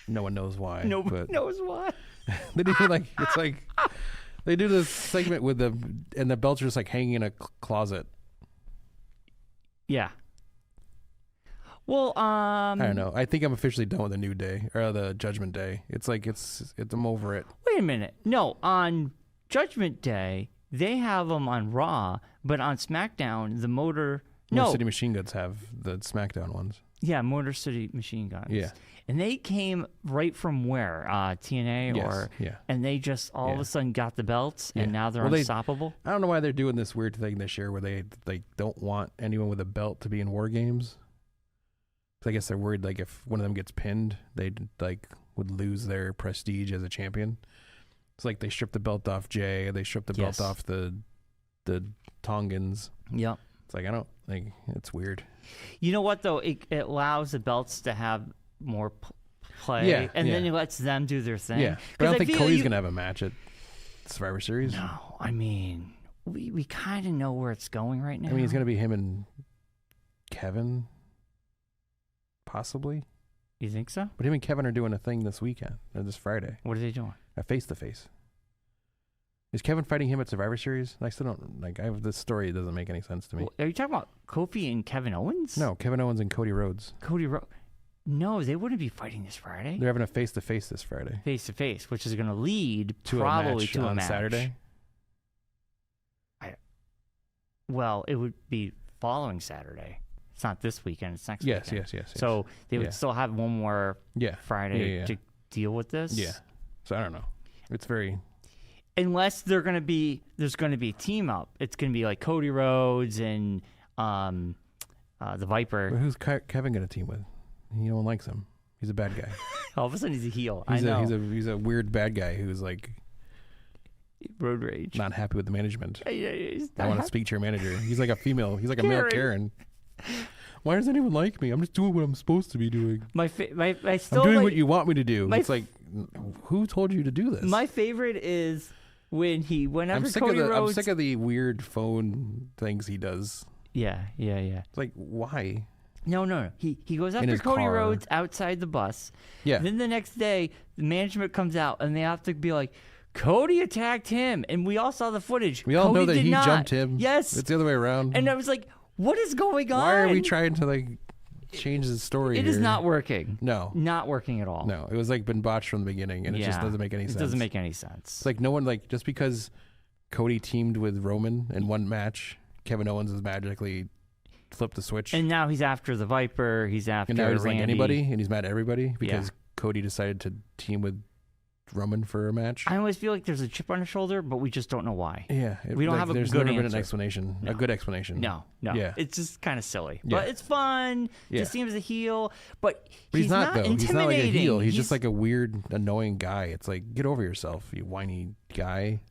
no one knows why. Nobody knows why. They do like it's like they do this segment with the belts are just like hanging in a closet. Yeah. Well, I don't know. I think I'm officially done with the New Day or the Judgment Day. It's like I'm over it. Wait a minute. No, on Judgment Day they have them on Raw, but on SmackDown the Motor City Machine Guns have the SmackDown ones. Yeah, Motor City Machine Guns. Yeah. And they came right from where? TNA and they just all of a sudden got the belts and now they're unstoppable? I don't know why they're doing this weird thing this year where they don't want anyone with a belt to be in War Games. I guess they're worried like if one of them gets pinned, they like would lose their prestige as a champion. It's like they stripped the belt off Jay, they stripped the belt off the Tongans. Yep. It's like I don't like it's weird. You know what though? It allows the belts to have more play, and then it lets them do their thing. Yeah, but I don't think Cody's gonna have a match at Survivor Series. No, I mean we kind of know where it's going right now. I mean, it's gonna be him and Kevin. Possibly. You think so? But him and Kevin are doing a thing this weekend, or this Friday. What are they doing? A face-to-face. Is Kevin fighting him at Survivor Series? I still don't, this story doesn't make any sense to me. Well, are you talking about Kofi and Kevin Owens? No, Kevin Owens and Cody Rhodes. Cody Rhodes. No, they wouldn't be fighting this Friday. They're having a face-to-face this Friday. Face-to-face, which is going to lead to probably a match to a on match. Saturday? Well, it would be following Saturday. It's not this weekend. It's next weekend. Yes. So they would still have one more Friday to deal with this? Yeah. So I don't know. It's very... Unless there's going to be a team up. It's going to be like Cody Rhodes and the Viper. But who's Kevin going to team with? No one likes him. He's a bad guy. All of a sudden he's a heel. I know. He's a weird bad guy who's like... road rage. Not happy with the management. I want to speak to your manager. He's like a female. He's like a male Karen. Why does anyone like me? I'm just doing what I'm supposed to be doing. I'm doing what you want me to do. It's like, who told you to do this? My favorite is when he went after Cody Rhodes. I'm sick of the weird phone things he does. Yeah. It's like, why? No. He goes after Cody Rhodes outside the bus. Yeah. Then the next day, the management comes out and they have to be like, Cody attacked him, and we all saw the footage. We all Cody know that he not. jumped him. Yes. It's the other way around. And I was like, what is going on? Why are we trying to like change the story It here? is not working. No. Not working at all. No. It was like been botched from the beginning, and it just doesn't make any sense. It doesn't make any sense. It's like no one, like, just because Cody teamed with Roman in one match, Kevin Owens has magically flipped the switch. And now he's after the Viper. He's after and now he's Randy. like anybody, and he's mad at everybody because Cody decided to team with Roman for a match. I always feel like there's a chip on his shoulder, but we just don't know why. Yeah. We don't have a there's good never answer. been an explanation. No. A good explanation. No. Yeah. It's just kind of silly. Yeah. But it's fun to see him as a heel, but he's not though. intimidating. He's not like a heel. He's just like a weird, annoying guy. It's like, get over yourself, you whiny guy.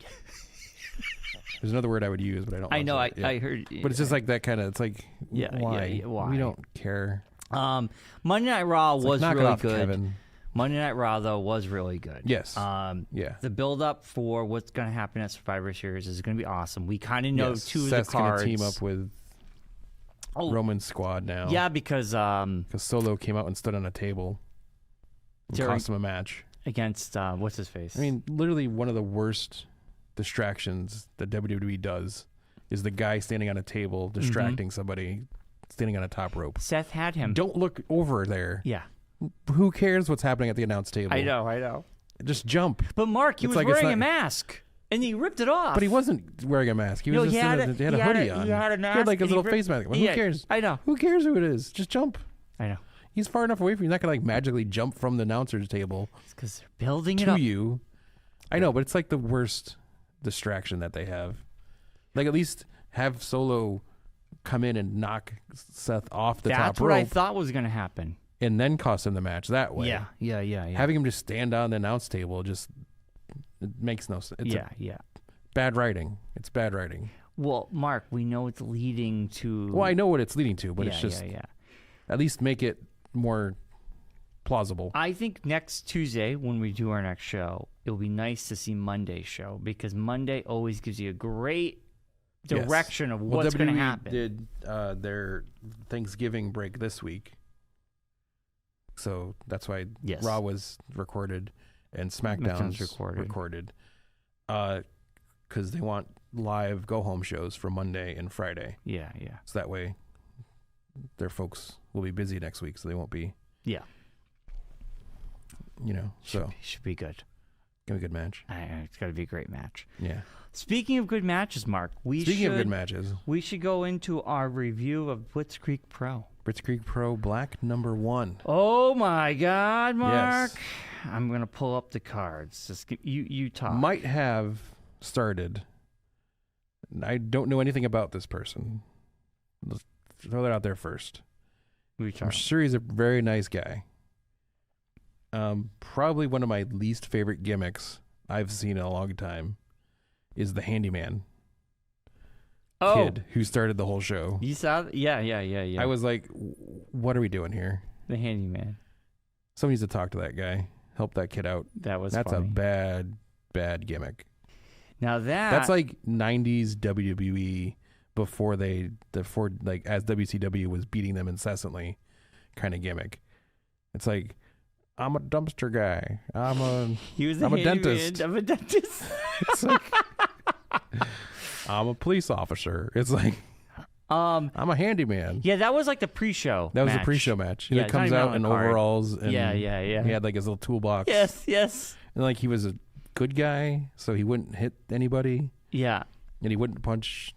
There's another word I would use, but I don't. I know. I heard. But it's just like that kind of. It's like, why? Why? We don't care. Monday Night Raw was knock it really off, good. Kevin. Monday Night Raw though was really good. Yes. Yeah. The build up for what's going to happen at Survivor Series is going to be awesome. We kind of know two Seth's of the cards. Gonna team up with Roman's squad now. Yeah, because Solo came out and stood on a table and cost him a match against what's his face. I mean, literally one of the worst distractions that WWE does is the guy standing on a table distracting somebody standing on a top rope. Seth had him. Don't look over there. Yeah. Who cares what's happening at the announce table? I know. Just jump. But Mark, he was wearing a mask, and he ripped it off. But he wasn't wearing a mask. He was he had a hoodie on. He had a mask. He had like his little face mask. Well, who cares? I know. Who cares who it is? Just jump. I know. He's far enough away from you. He's not going to like magically jump from the announcer's table. It's because they're building it up. To you. I know, but it's like the worst distraction that they have. Like, at least have Solo come in and knock Seth off the top rope. That's what I thought was going to happen. And then cost him the match that way. Yeah. Having him just stand on the announce table just it makes no sense. It's bad writing. It's bad writing. Well, Mark, we know it's leading to... Well, I know what it's leading to, but it's just... At least make it more plausible. I think next Tuesday, when we do our next show, it'll be nice to see Monday's show, because Monday always gives you a great direction of what's going to happen. Did their Thanksgiving break this week. So that's why Raw was recorded and SmackDown's recorded. Because they want live go-home shows for Monday and Friday. Yeah. So that way their folks will be busy next week, so they won't be. Yeah. Should be good. Gonna be a good match. It's got to be a great match. Yeah. Speaking of good matches, Mark, Speaking of good matches, we should go into our review of Blitzkrieg Pro. Blitzkrieg Pro Black No. 1. Oh my God, Mark! Yes. I'm gonna pull up the cards. Just you talk. Might have started. I don't know anything about this person. Let's throw that out there first. I'm sure he's a very nice guy. Probably one of my least favorite gimmicks I've seen in a long time is the handyman kid who started the whole show. You saw that? Yeah. I was like, what are we doing here? The handyman. Someone needs to talk to that guy. Help that kid out. That's funny. A bad gimmick. Now that's like 90s WWE before as WCW was beating them incessantly kind of gimmick. It's like, I'm a dumpster guy. I'm a dentist. I'm a dentist. It's like, I'm a police officer. It's like, I'm a handyman. Yeah, that was like the pre-show. That was match. the pre-show match. Yeah, He comes out in overalls. And yeah. He had like his little toolbox. Yes. And like he was a good guy, so he wouldn't hit anybody. Yeah. And he wouldn't punch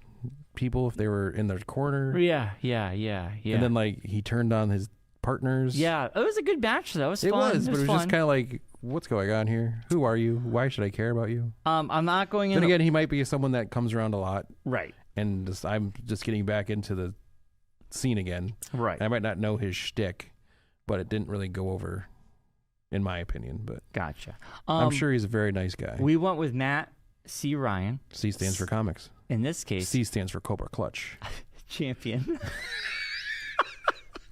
people if they were in their corner. Yeah. And then like he turned on his partners. Yeah, it was a good match though. It was fun. But it was fun. just kind of like, what's going on here? Who are you? Why should I care about you? I'm not going in. Then again, he might be someone that comes around a lot. Right. And I'm just getting back into the scene again. Right. I might not know his shtick, but it didn't really go over, in my opinion. But gotcha. I'm sure he's a very nice guy. We went with Matt C. Ryan. C stands for comics. In this case, C stands for Cobra Clutch. Champion.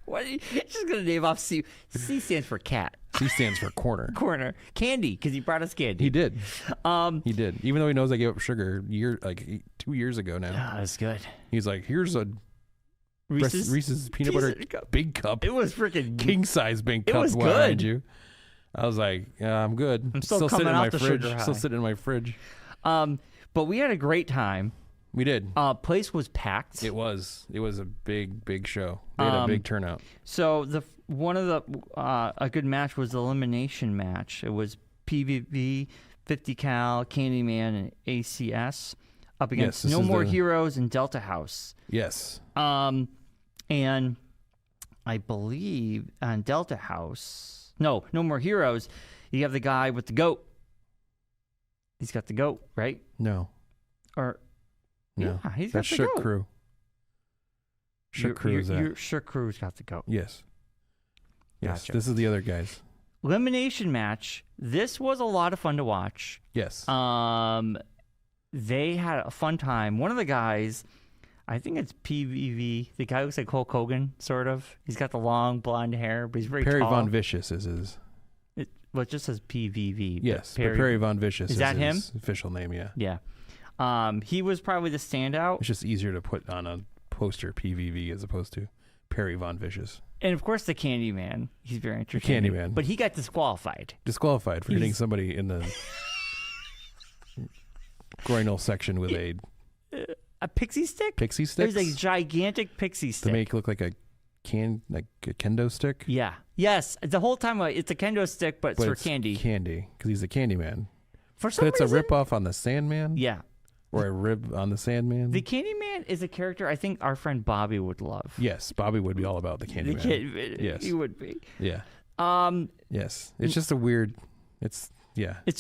What? Are you just gonna name off C? C stands for cat. C stands for corner. Corner. Candy, because he brought us candy. He did. He did. Even though he knows I gave up sugar 2 years ago now. Oh, that's good. He's like, here's a Reese's peanut butter cup. big cup. It was freaking king size big cup. It was behind good. You. I was like, yeah, I'm good. I'm still sitting in my the fridge. sugar high. Still sitting in my fridge. But we had a great time. We did. Place was packed. It was a big show. They had a big turnout. So a good match was the elimination match. It was PVV, 50 cal, Candyman, and ACS up against No More Heroes and Delta House. Yes. And I believe on Delta House, No More Heroes, you have the guy with the goat. He's got the goat, right? No. Or no. Yeah, he's That's got the Shook goat. Crew. Shook Crew is that. Shook Crew's got the goat. Yes. Yes. Gotcha. This is the other guys. Elimination match. This was a lot of fun to watch. Yes. They had a fun time. One of the guys, I think it's PVV, the guy who looks like Hulk Hogan, sort of. He's got the long blonde hair, but he's very Perry tall. Von Vicious is his. Well, it just says PVV. Yes, Perry Von Vicious is that him? His official name, yeah. Yeah. He was probably the standout. It's just easier to put on a poster PVV as opposed to Perry Von Vicious. And of course, the Candyman. He's very interesting. Candyman. But he got disqualified. Disqualified for hitting somebody in the groinal section with a pixie stick? Pixie stick? It was a gigantic pixie stick. To make it look like a kendo stick? Yeah. Yes. The whole time it's a kendo stick, but it's for candy. Candy, because he's a Candyman. For some reason, it's a ripoff on the Sandman? Yeah. Or a rib on the Sandman? The Candyman is a character I think our friend Bobby would love. Yes, Bobby would be all about the Candyman. Yes. He would be. Yeah. Yes. It's just a weird... It's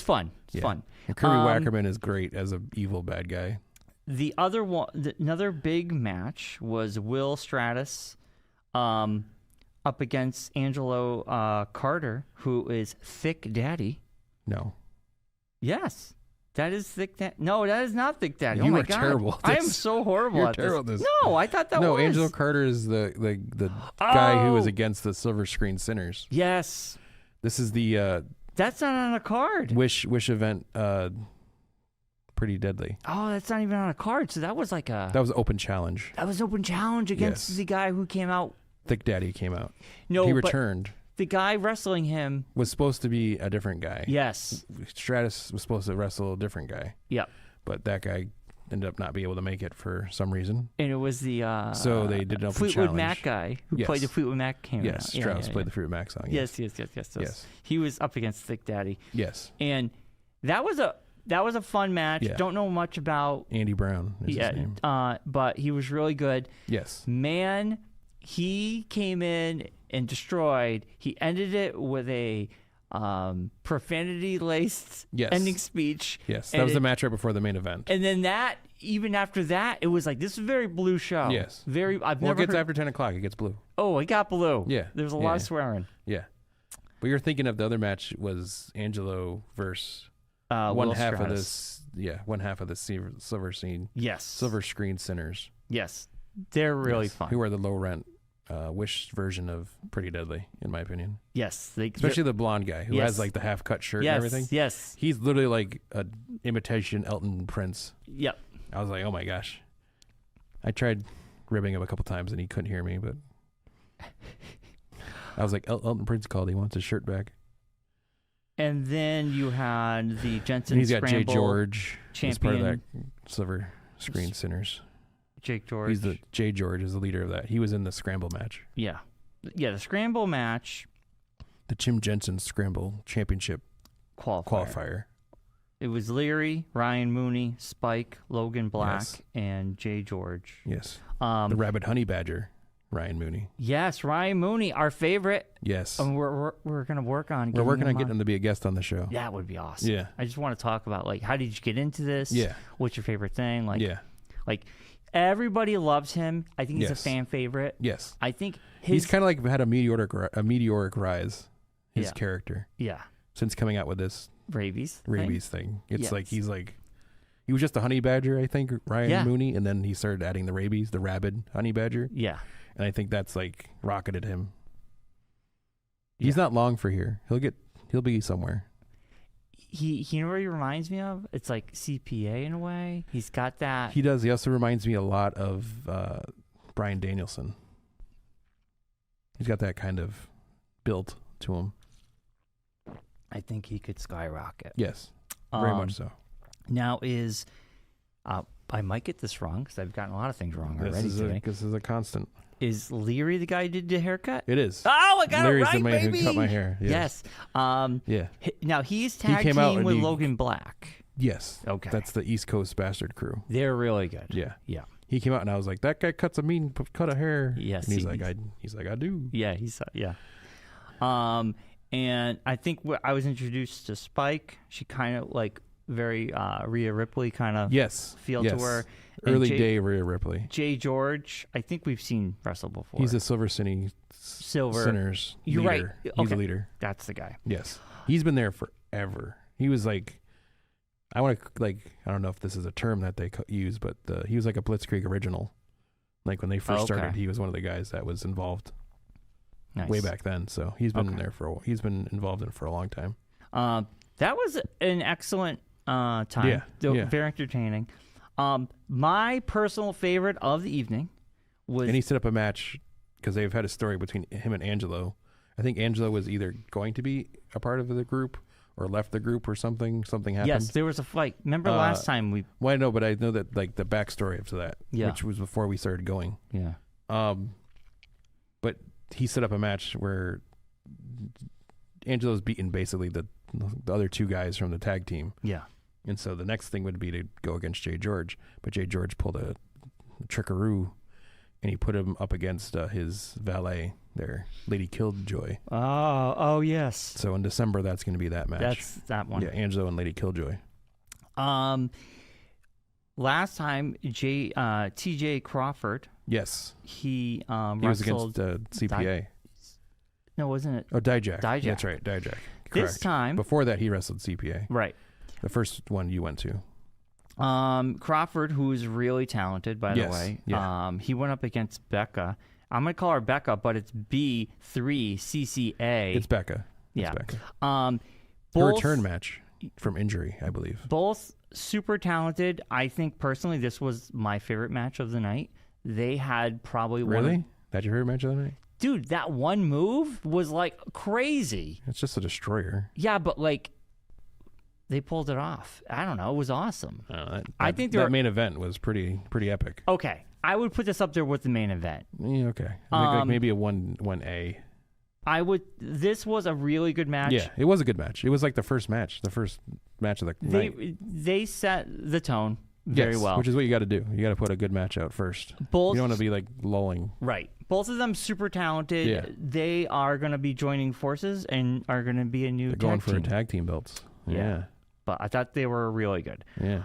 fun. It's fun. And Kirby Wackerman is great as an evil bad guy. The other one, another big match was Will Stratus up against Angelo Carter, who is Thick Daddy. No. Yes. That is Thick Daddy. No, that is not Thick Daddy. You oh my are God. terrible. I am so horrible You're at terrible this. at this. No, I thought that was. No, Angelo Carter is the guy who was against the Silver Screen Sinners. Yes. This is the... that's not on a card. Wish event, Pretty Deadly. Oh, that's not even on a card. So that was like a... That was open challenge. That was open challenge against the guy who came out. Thick Daddy came out. No, he returned. The guy wrestling him was supposed to be a different guy. Yes. Stratus was supposed to wrestle a different guy. Yep. But that guy ended up not being able to make it for some reason. And it was the so they did an open Fleetwood challenge. Mac guy who played the Fleetwood Mac came out. Yes, Strauss played the Fleetwood Mac song. Yes. He was up against Thick Daddy. Yes. And that was a fun match. Yeah. Don't know much about Andy Brown is his name. But he was really good. Yes. Man, he came in and destroyed. He ended it with a profanity-laced ending speech. Yes, that was the match right before the main event. And then even after that, it was like, this is a very blue show. Yes. Very. It gets after 10 o'clock. It gets blue. Oh, it got blue. Yeah. There was a lot of swearing. Yeah. But you're thinking of the other match was Angelo versus one half Stratus. of this. Yeah, one half of the Silver Screen. Yes. Silver Screen Sinners. Yes. They're really fun. Who are the low rent Wish version of Pretty Deadly, in my opinion. Yes. Especially the blonde guy who has like the half cut shirt and everything. Yes. He's literally like an imitation Elton Prince. Yep. I was like, oh my gosh. I tried ribbing him a couple times and he couldn't hear me, but I was like, Elton Prince called. He wants his shirt back. And then you had the Jensen and he's got Scramble Jay George champion. as part of that Silver Screen Sinners. Jake George. Jay George is the leader of that. He was in the scramble match. Yeah. Yeah, the scramble match. The Jim Jensen Scramble Championship qualifier. It was Leary, Ryan Mooney, Spike, Logan Black, and Jay George. Yes. The Rabbit Honey Badger, Ryan Mooney. Yes, Ryan Mooney, our favorite. Yes. And we're going to work on We're working on getting him to be a guest on the show. That would be awesome. Yeah. I just want to talk about, like, how did you get into this? Yeah. What's your favorite thing? Like, yeah. Like, everybody loves him. I think he's a fan favorite. Yes. I think he's kind of like had a meteoric rise, his character. Yeah. Since coming out with this rabies thing. It's like he was just a honey badger, I think, Ryan Mooney, and then he started adding the rabies, the rabid honey badger. Yeah. And I think that's like rocketed him. He's not long for here. He'll be somewhere. He you know what he reminds me of? It's like CPA in a way. He's got that. He does. He also reminds me a lot of Bryan Danielson. He's got that kind of build to him. I think he could skyrocket. Yes, very much so. Now I might get this wrong because I've gotten a lot of things wrong already today. This is a constant. Is Leary the guy who did the haircut? It is. Oh, I got Leary's it right, the man baby. who cut my hair. Yes. Yeah. Now he's tag team with Logan Black. Yes. Okay. That's the East Coast Bastard crew. They're really good. Yeah. Yeah. He came out and I was like, that guy cuts a mean cut of hair. Yes. And he's like, I do. Yeah. And I think I was introduced to Spike. She kind of like very Rhea Ripley kind of feel to her. Early day Rhea Ripley. Jay George, I think we've seen wrestle before. He's a Silver Sinners You're leader. Right. He's a leader. That's the guy. Yes. He's been there forever. He was like, I don't know if this is a term that they use, but he was like a Blitzkrieg original. Like when they first started, he was one of the guys that was involved way back then. So he's been there he's been involved in it for a long time. That was an excellent time. Yeah. Very entertaining. My personal favorite of the evening was... And he set up a match because they've had a story between him and Angelo. I think Angelo was either going to be a part of the group or left the group or something. Something happened. Yes, there was a fight. Remember last time we... Well, I know, but I know that like the backstory of that, which was before we started going. Yeah. But he set up a match where Angelo's beaten basically the other two guys from the tag team. Yeah. And so the next thing would be to go against Jay George. But Jay George pulled a trickaroo, and he put him up against his valet there, Lady Killjoy. Oh, yes. So in December, that's going to be that match. That's that one. Yeah, Angelo and Lady Killjoy. Last time, T.J. Crawford. Yes. He was against CPA. No, wasn't it? Oh, Dijak. Dijak. That's right, Dijak. Correct. This time. Before that, he wrestled CPA. Right. The first one you went to. Crawford, who is really talented, by the way. Yeah. He went up against Becca. I'm going to call her Becca, but it's B3CCA. It's Becca. Yeah. It's Becca. Her return match from injury, I believe. Both super talented. I think, personally, this was my favorite match of the night. They had probably Really? That's your favorite match of the night? Dude, that one move was, like, crazy. It's just a destroyer. Yeah, but, like, they pulled it off. I don't know. It was awesome. I think that main event was pretty epic. Okay. I would put this up there with the main event. Yeah, okay. I think like maybe a 1A. This was a really good match. Yeah, it was a good match. It was like the first match of the night. They set the tone very well. Which is what you got to do. You got to put a good match out first. You don't want to be like lulling. Right. Both of them super talented. Yeah. They are going to be joining forces and are going to be a new They're going for tag team belts. Yeah. But I thought they were really good. Yeah.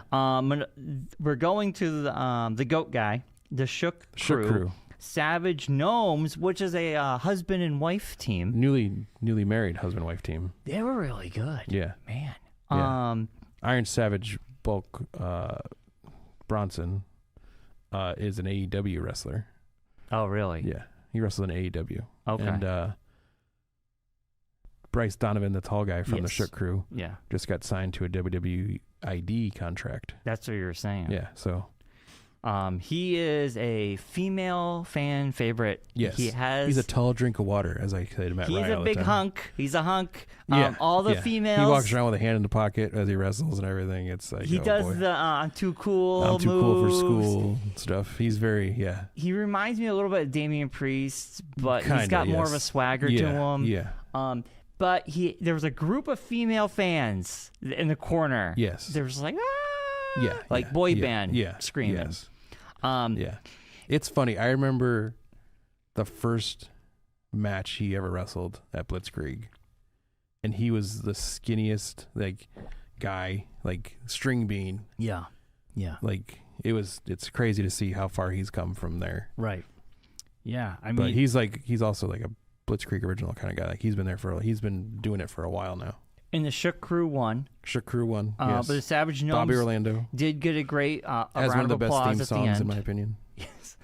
We're going to the goat guy, the Shook crew. Savage Gnomes, which is a husband and wife team. Newly married husband-wife team. They were really good. Yeah. Man. Yeah. Iron Savage Bulk Bronson is an AEW wrestler. Oh, really? Yeah. He wrestled in AEW. Okay. And Bryce Donovan, the tall guy from the Shook crew, just got signed to a WWE ID contract. That's what you were saying. Yeah. So He is a female fan favorite. Yes. He's a tall drink of water, as I say to Matt Ryan. He's a big hunk. He's a hunk. Yeah. All the females. He walks around with a hand in the pocket as he wrestles and everything. It's like, he does boy. the I'm too cool I'm too cool for moves. school stuff. He's very, He reminds me a little bit of Damian Priest, but Kinda, he's got more of a swagger to him. Yeah. But there was a group of female fans in the corner. Yes. There was like, ah! Yeah. Like boy band screaming. Yes. It's funny. I remember the first match he ever wrestled at Blitzkrieg, and he was the skinniest guy, string bean. Yeah. It's crazy to see how far he's come from there. Right. Yeah. I mean, but he's also like a Blitzkrieg original kind of guy. Like he's been doing it for a while now. And the Shook Crew won. Yes. But the Savage Gnomes Bobby Orlando did get a great has one of the best theme songs in my opinion. Yes.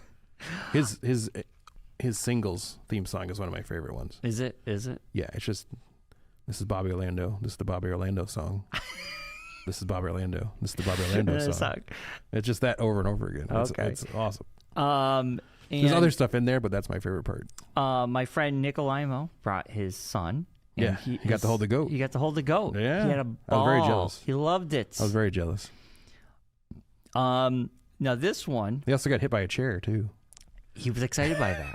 His singles theme song is one of my favorite ones. Is it? Yeah, it's just, this is Bobby Orlando. This is the Bobby Orlando song. This is Bobby Orlando. This is the Bobby Orlando song. It's just that over and over again. Okay. It's awesome. There's other stuff in there, but that's my favorite part. My friend Nicolaimo brought his son. Yeah, he got to hold the goat. He got to hold the goat. Yeah. He had a ball. I was very jealous. He loved it. I was very jealous. Now this one. He also got hit by a chair, too. He was excited by that.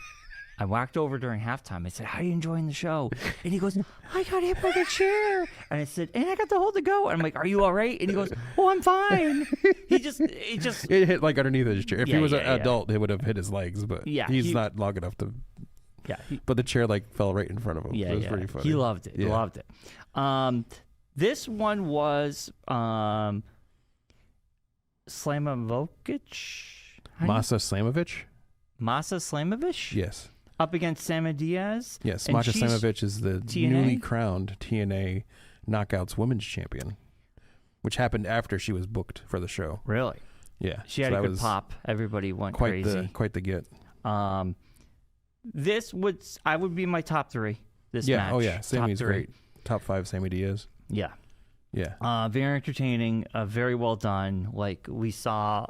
I walked over during halftime. I said, "How are you enjoying the show?" And he goes, "I got hit by the chair." And I said, "And I got to hold the goat." And I'm like, "Are you all right?" And he goes, "Oh, I'm fine." It hit underneath his chair. If he was an adult, it would have hit his legs, but he's not long enough to. Yeah. But the chair fell right in front of him. Yeah, it was pretty funny. He loved it. He loved it. This one was Slamovic. Masa Slamovich? Masa Slamovich? Yes. Up against Sama Diaz. Yes, Masha Slamovich is the newly crowned TNA Knockouts Women's Champion, which happened after she was booked for the show. Really? Yeah. She had a good pop. Everybody went crazy. Quite the get. This would be my top three. This match. Oh yeah, Sammy's great. Top 5 Sammy Diaz. Yeah. Yeah. Very entertaining. Very well done. Like we saw.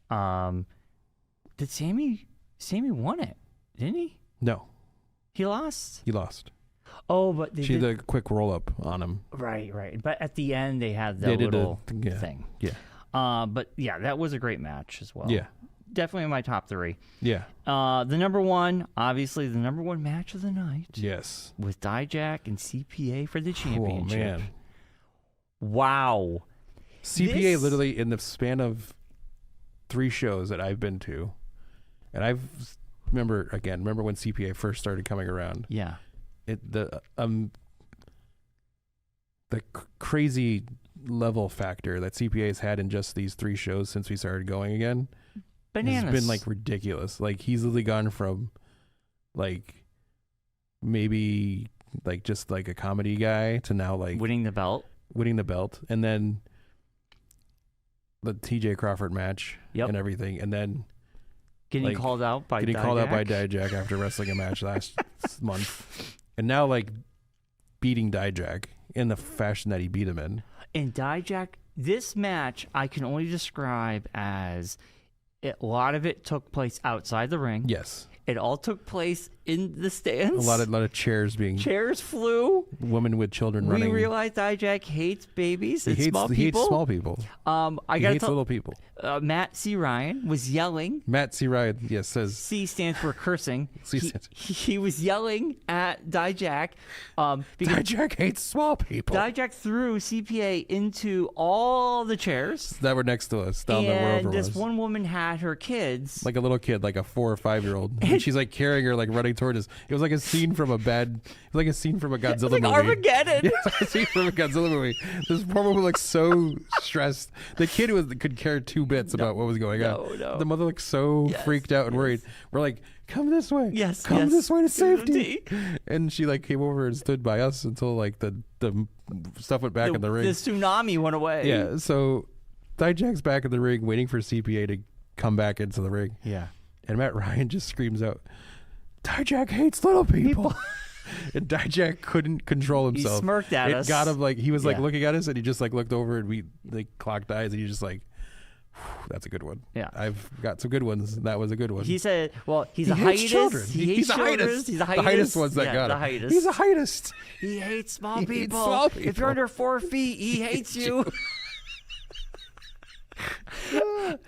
Did Sammy won it? Didn't he? No. He lost? He lost. Oh, but she did a quick roll-up on him. Right. But at the end, they had that little thing. Yeah. But, yeah, that was a great match as well. Yeah. Definitely my top 3. Yeah. The number one match of the night. Yes. With Dijak and CPA for the championship. Oh, man. Wow. CPA literally in the span of 3 shows that I've been to, and remember when CPA first started coming around. Yeah. The crazy level factor that CPA's had in just these 3 shows since we started going again. Bananas. It's been ridiculous. He's literally gone from maybe just a comedy guy to now winning the belt, and then the TJ Crawford match and everything, and then getting called out by Dijak after wrestling a match last month, and now beating Dijak in the fashion that he beat him in. And Dijak, this match I can only describe as a lot of it took place outside the ring. Yes. It all took place in the stands. A lot of chairs flew. Women with children running. We realized Dijak hates babies and small people. He hates small people. He hates little people. Matt C. Ryan was yelling. Matt C. Ryan, yes, says. C stands for cursing. He was yelling at Dijak. Dijak hates small people. Dijak threw CPA into all the chairs that were next to us down and this one woman had her kids. Like a little kid, like a 4 or 5 year old. And she's carrying her, running toward us. It was like a scene from a Godzilla movie. Armageddon. Yeah, it's like a scene from a Godzilla movie. This poor woman looked so stressed. The kid could care 2 bits about what was going on. No. The mother looked so freaked out and worried. We're like, come this way. Yes. Come this way to safety. And she came over and stood by us until the stuff went back in the ring. The tsunami went away. Yeah. So Dijak's back in the ring waiting for CPA to come back into the ring. Yeah. And Matt Ryan just screams out, Dijak hates little people. And Dijak couldn't control himself. He smirked at us. It got him he was looking at us, and he just looked over, and we clocked eyes, and he just That's a good one. Yeah. I've got some good ones. That was a good one. He said, well, he's a hates hiatus. children. He's a hiatus. He's a hiatus. The hiatus ones that got him. He's a hiatus. He hates small He people. hates small people. If you're under 4 feet, he hates you.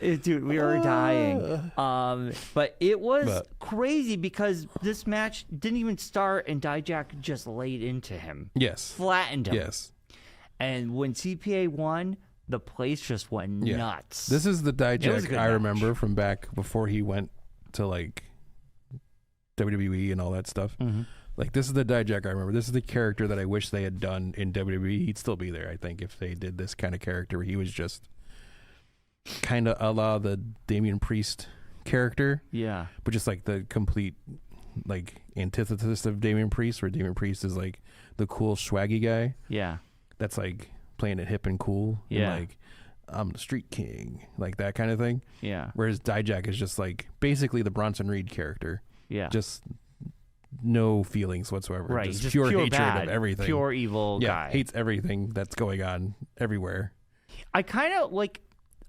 Dude, we were dying. But it was crazy because this match didn't even start and Dijak just laid into him. Yes. Flattened him. Yes. And when CPA won, the place just went nuts. This is the Dijak I remember match. from back before he went to like WWE and all that stuff. Mm-hmm. Like, this is the Dijak I remember. This is the character that I wish they had done in WWE. He'd still be there, I think, if they did this kind of character where he was just kind of a la the Damian Priest character. Yeah. But just like the complete like antithesis of Damian Priest, where Damian Priest is like the cool swaggy guy. Yeah. That's like playing it hip and cool. Yeah. And like, I'm the street king, like that kind of thing. Yeah. Whereas Dijak is just like basically the Bronson Reed character. Yeah. Just no feelings whatsoever. Right. Just pure hatred bad, of everything. Pure evil guy. Hates everything that's going on everywhere. I kind of like,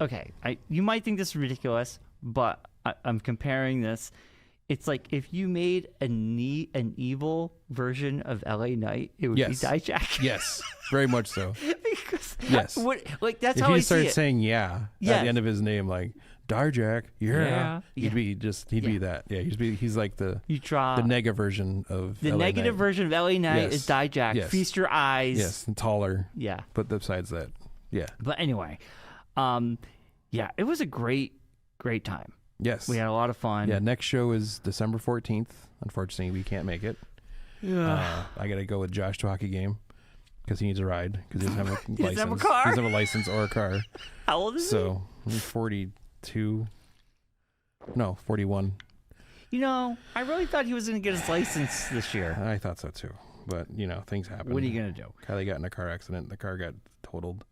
okay, you might think this is ridiculous, but I'm comparing this. It's like if you made an evil version of LA Knight, it would be Dijak. Yes, very much so. Because yes, that's if how I see it. If he started saying at the end of his name, like Dijak, he'd be that. Yeah, he's like the nega version of the LA negative Knight. Version of LA Knight is Dijak. Yes. Feast your eyes. Yes, and taller. Yeah. But besides that, yeah. But anyway, it was a great time. Yes. We had a lot of fun. Yeah, next show is December 14th. Unfortunately, we can't make it. Yeah. I got to go with Josh to hockey game because he needs a ride because he doesn't have a license. He doesn't have a car. He doesn't have a license or a car. How old is he? So, he's 42. No, 41. You know, I really thought he was going to get his license this year. I thought so too. But, things happen. What are you going to do? Kylie got in a car accident. The car got totaled.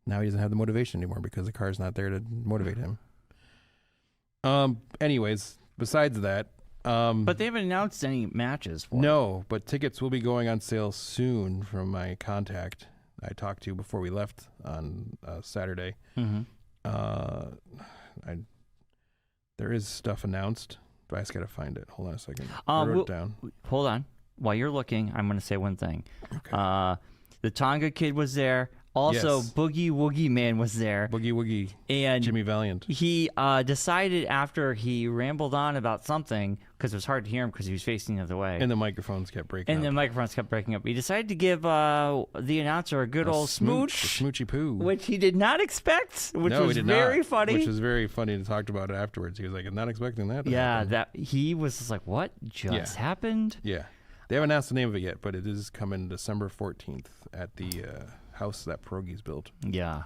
Now he doesn't have the motivation anymore because the car's not there to motivate him. Anyways, besides that, but they haven't announced any matches for No, but tickets will be going on sale soon from my contact I talked to before we left on Saturday. Mm-hmm. There is stuff announced, but I just got to find it. Hold on a second. I wrote it down. Hold on. While you're looking, I'm going to say one thing. Okay. The Tonga Kid was there. Also, Yes. Boogie Woogie Man was there. Boogie Woogie. And Jimmy Valiant. he decided after he rambled on about something, because it was hard to hear him because he was facing the other way. And the microphones kept breaking up. And the microphones kept breaking up. He decided to give the announcer a good old smooch. A smoochy poo. Which he did not expect, which No, was he did very not, funny. Which was very funny to talk about it afterwards. He was like, I'm not expecting that to happen. that he was just like, what just happened? Yeah. They haven't announced the name of it yet, but it is coming December 14th at the house that Pierogi's built. Yeah.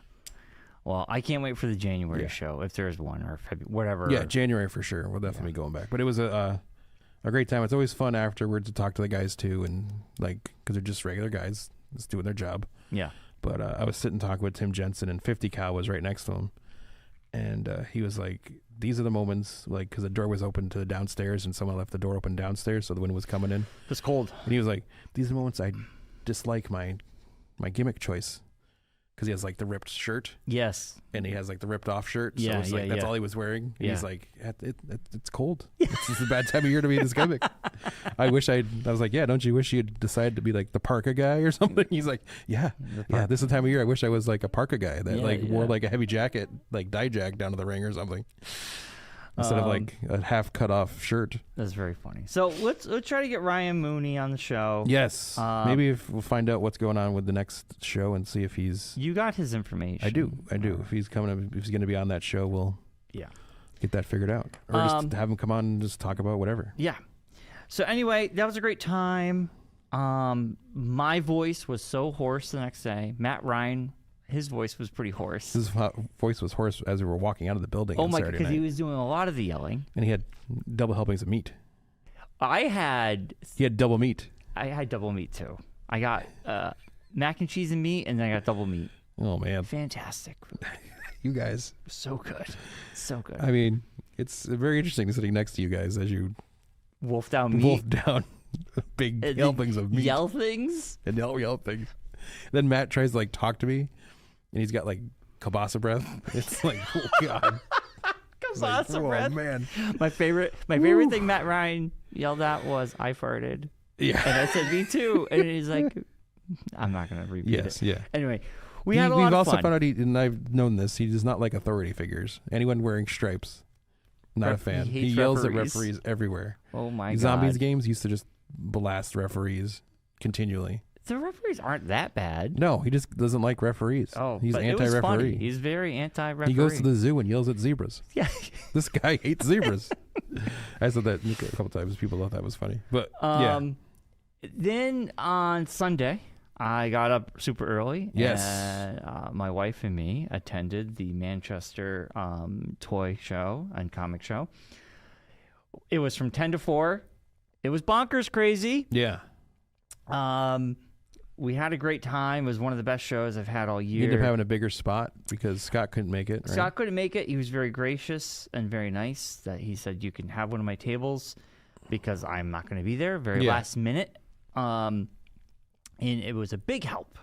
Well, I can't wait for the January show, if there's one, or February, whatever. Yeah, January for sure. We'll definitely be going back. But it was a great time. It's always fun afterwards to talk to the guys, too, and like, because they're just regular guys just doing their job. Yeah. But I was sitting talking with Tim Jensen, and 50 Cal was right next to him. And he was like, these are the moments, like, because the door was open to the downstairs, and someone left the door open downstairs, so the wind was coming in. It was cold. And he was like, these are the moments I dislike my gimmick choice. Because he has like the ripped shirt. Yes. And he has like the ripped off shirt. So Yeah, it's like that's all he was wearing. And he's like, it's cold. It's a bad time of year to be in this gimmick. I was like, yeah, don't you wish you'd decided to be like the parka guy or something? He's like, yeah, this is the time of year I wish I was like a parka guy that wore like a heavy jacket, like Dijak down to the ring or something. Instead of like a half cut off shirt. That's very funny. So let's try to get Ryan Mooney on the show. Yes. Maybe if we'll find out what's going on with the next show and see if he's. You got his information. I do. If he's coming, if he's going to be on that show, we'll get that figured out, or just have him come on and just talk about whatever. Yeah. So anyway, that was a great time. My voice was so hoarse the next day. Matt Ryan. His voice was pretty hoarse. His voice was hoarse as we were walking out of the building. Oh my god, because night. he was doing a lot of the yelling. And he had double helpings of meat. He had double meat. I had double meat too. I got mac and cheese and meat, and then I got double meat. Oh man, fantastic! You guys, so good, so good. I mean, it's very interesting sitting next to you guys as you wolf down meat. Wolf down big helpings of meat. Yell things. And yell things. Then Matt tries to like talk to me. And he's got like kielbasa breath. It's like, oh God. Kielbasa breath. Oh man. My favorite thing Matt Ryan yelled at was, "I farted." Yeah. And I said, "Me too." And he's like, "I'm not gonna repeat it." Yes. Yeah. Anyway, we had a lot We've of also fun. found out, and I've known this, he does not like authority figures. Anyone wearing stripes, not a fan. He He hates yells at referees. referees everywhere. Oh my god! Zombies games used to just blast referees continually. The referees aren't that bad. No, he just doesn't like referees. Oh, he's but it was funny. anti-referee. He's very anti-referee. He goes to the zoo and yells at zebras. Yeah. This guy hates zebras. I said that a couple times. People thought that was funny. But yeah. Then on Sunday, I got up super early. Yes. And, my wife and me attended the Manchester toy show and comic show. It was from 10 to 4. It was bonkers crazy. Yeah. We had a great time. It was one of the best shows I've had all year. You ended up having a bigger spot because Scott couldn't make it, right? Scott couldn't make it. He was very gracious and very nice that he said, "You can have one of my tables because I'm not going to be there." Very last minute. And it was a big help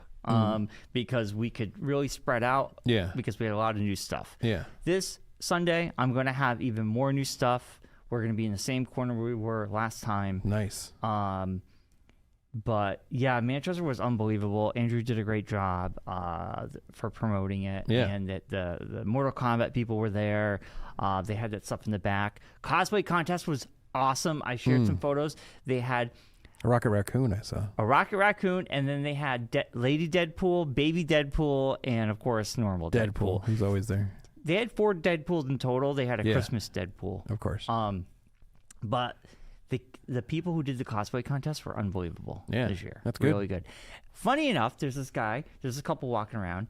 because we could really spread out because we had a lot of new stuff. Yeah. This Sunday, I'm going to have even more new stuff. We're going to be in the same corner where we were last time. Nice. But yeah, Manchester was unbelievable. Andrew did a great job for promoting it. Yeah. And that the Mortal Kombat people were there. They had that stuff in the back. Cosplay contest was awesome. I shared some photos. They had A Rocket Raccoon, I saw. a Rocket Raccoon, and then they had Lady Deadpool, Baby Deadpool, and of course normal Deadpool. He's always there. They had 4 Deadpools in total. They had a Yeah. Christmas Deadpool. Of course. But the people who did the cosplay contest were unbelievable this year. That's good. Really good. Funny enough, there's a couple walking around,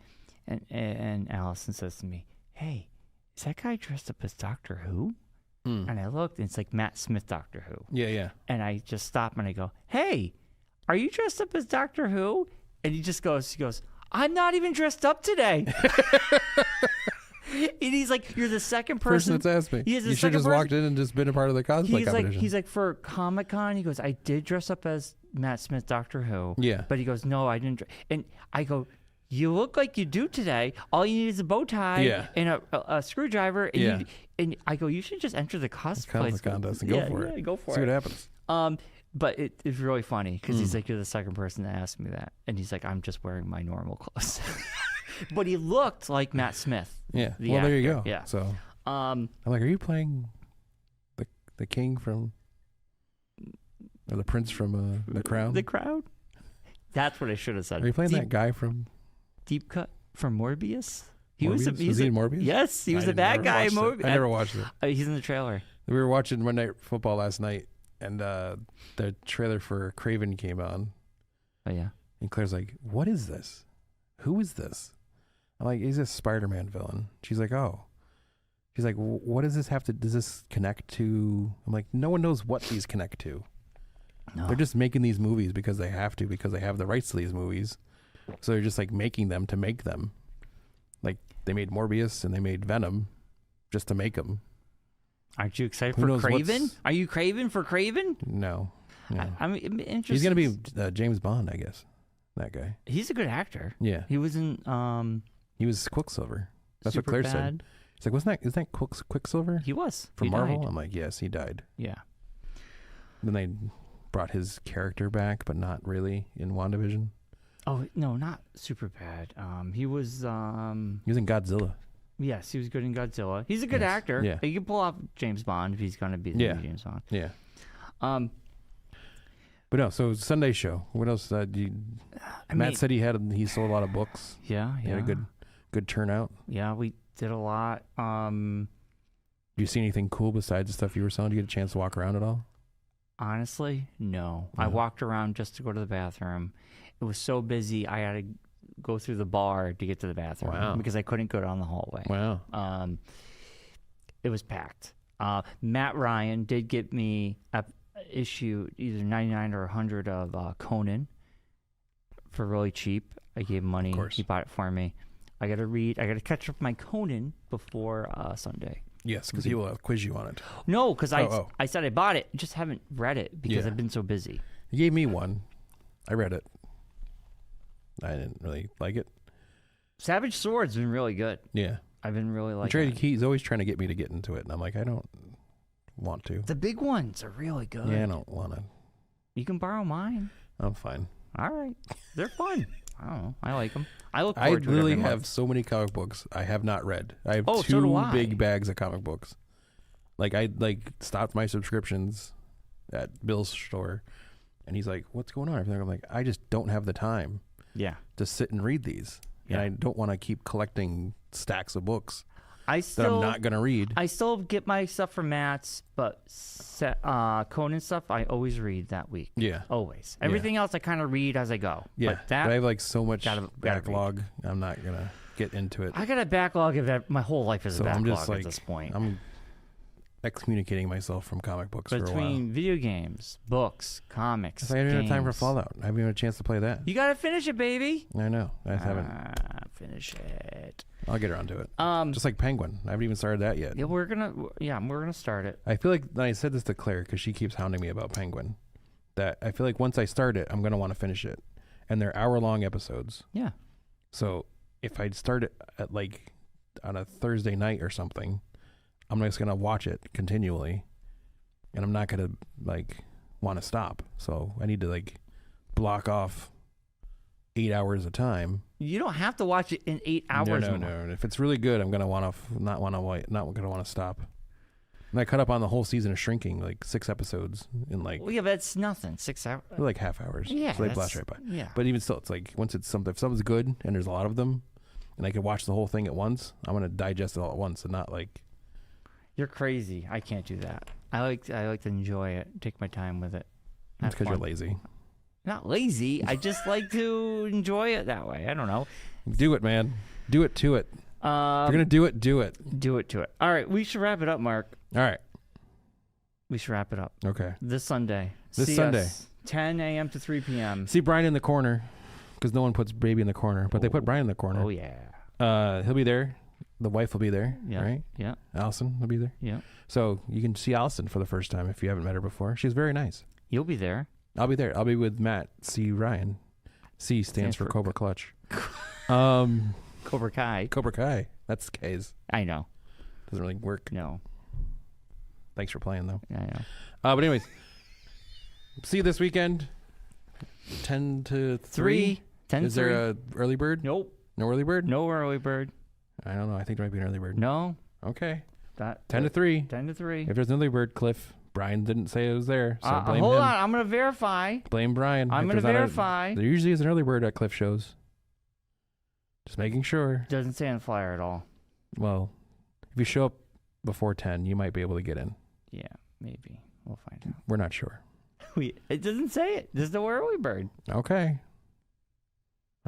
and Allison says to me, "Hey, is that guy dressed up as Doctor Who?" And I looked, and it's like Matt Smith, Doctor Who. Yeah, yeah. And I just stop and I go, "Hey, are you dressed up as Doctor Who?" And he goes, "I'm not even dressed up today." And he's like, "You're the second person that's asked me. He is the You should have second just walked in and just been a part of the cosplay competition. He's like, for Comic-Con, he goes, "I did dress up as Matt Smith, Doctor Who." Yeah. But he goes, "No, I didn't." And I go, "You look like you do today. All you need is a bow tie and a screwdriver." And, and I go, "You should just enter the cosplay contest and go for it. Yeah, go for See it. what happens. But it's really funny because he's like, "You're the second person to ask me that." And he's like, "I'm just wearing my normal clothes." But he looked like Matt Smith. Yeah. The Well, there you actor. go. Yeah. So Um, I'm like, are you playing the king from, or the prince from The Crown? The Crowd? That's what I should have said. Are you playing that guy from Deep Cut from Morbius? Morbius? Was he in Morbius? Yes, he was I a bad never guy in watched it. Morbius. I never watched it. He's in the trailer. We were watching Monday Night Football last night, and the trailer for Craven came on. Oh, yeah. And Claire's like, "What is this? Who is this?" I'm like, "He's a Spider-Man villain." She's like, "Oh." She's like, "What does this have to? Does this connect to?" I'm like, "No one knows what these connect to. No. They're just making these movies because they have to, because they have the rights to these movies. So they're just like making them to make them. Like they made Morbius and they made Venom just to make them. Aren't you excited Who for knows Craven? what's- Are you craving for Craven? No. I'm interested. He's gonna be James Bond, I guess. That guy. He's a good actor. Yeah. He was in He was Quicksilver. That's what Superbad. Claire said. He's like, isn't that Quicksilver He was. from He Marvel? died. I'm like, yes, he died. Yeah. Then they brought his character back, but not really in WandaVision. Oh no, not super bad. He was. He was in Godzilla. Yes, he was good in Godzilla. He's a good Yes. actor. Yeah. He can pull off James Bond if he's gonna be the new James Bond. Yeah. But no, so Sunday show. What else? Matt said he sold a lot of books. Yeah, He had a good turnout. Yeah, we did a lot. Do you see anything cool besides the stuff you were selling? Did you get a chance to walk around at all? Honestly, no. I walked around just to go to the bathroom. It was so busy, I had to go through the bar to get to the bathroom because I couldn't go down the hallway. Wow. It was packed. Matt Ryan did get me a issue, either 99 or 100 of Conan for really cheap. I gave him money. Of course. He bought it for me. I got to catch up my Conan before Sunday. Yes, because he will quiz you on it. No, because I said I bought it. Just haven't read it because I've been so busy. He gave me one. I read it. I didn't really like it. Savage Sword's been really good. Yeah. I've been really liking it. He's always trying to get me to get into it, and I'm like, I don't want to. The big ones are really good. Yeah, I don't want to. You can borrow mine. I'm fine. All right. They're fun. I don't know. I like them. I look forward to it. I literally every have month. so many comic books I have not read. I have so two do I. big bags of comic books. Like, I stopped my subscriptions at Bill's store, and he's like, what's going on? I'm like, I just don't have the time to sit and read these. Yeah. And I don't want to keep collecting stacks of books that I'm I'm not going to read. I still get my stuff from Matt's, but Conan stuff I always read that week. Yeah. Always. Everything else I kind of read as I go. Yeah. But that I have like so much gotta backlog. I'm not going to get into it. I got a backlog of that. My whole life is a backlog I'm just like, at this point. I'm excommunicating myself from comic books for a while. Between video games, books, comics, I haven't even had time for games. Fallout. I haven't even had a chance to play that. You got to finish it, baby. I know. I haven't. Finish it. I'll get around to it. Just like Penguin. I haven't even started that yet. Yeah, we're gonna start it. I feel like, and I said this to Claire because she keeps hounding me about Penguin, that I feel like once I start it, I'm going to want to finish it. And they're hour-long episodes. Yeah. So if I start it at like on a Thursday night or something, I'm just going to watch it continually. And I'm not going to like want to stop. So I need to like block off 8 hours of time. You don't have to watch it in 8 hours. No. If it's really good, I'm going to want to not going to want to stop. And I cut up on the whole season of Shrinking, like 6 episodes in like. Well, yeah, but it's nothing. 6 hours. Like half hours. Yeah. So they blast right by. Yeah. But even still, it's like if something's good and there's a lot of them, and I can watch the whole thing at once, I'm going to digest it all at once and not like. You're crazy. I can't do that. I like to enjoy it. Take my time with it. That's because you're lazy. Not lazy. I just like to enjoy it that way. I don't know. Do it, man. Do it to it. If you're going to do it, do it. Do it to it. All right. We should wrap it up, Mark. All right. We should wrap it up. Okay. This Sunday. This Sunday. 10 a.m. to 3 p.m. See Brian in the corner, because no one puts baby in the corner, but they put Brian in the corner. Oh, yeah. He'll be there. The wife will be there, Yeah. right? Yeah. Allison will be there. Yeah. So you can see Allison for the first time if you haven't met her before. She's very nice. You'll be there. I'll be there. I'll be with Matt. C. Ryan. C stands for Cobra Clutch. Cobra Kai. Cobra Kai. That's K's. I know. Doesn't really work. No. Thanks for playing, though. I know. But anyways, see you this weekend. 10 to 3. 10 to 3. Is there a early bird? Nope. No early bird? No early bird. I don't know. I think there might be an early bird. No. Okay. 10 to 3. 10 to 3. If there's an early bird, Cliff, Brian didn't say it was there, so blame hold him. on. I'm going to verify. Blame Brian. I'm going to verify. There usually is an early bird at Cliff shows. Just making sure. Doesn't say on the flyer at all. Well, if you show up before 10, you might be able to get in. Yeah, maybe. We'll find out. We're not sure. It doesn't say it. There's no early bird. Okay.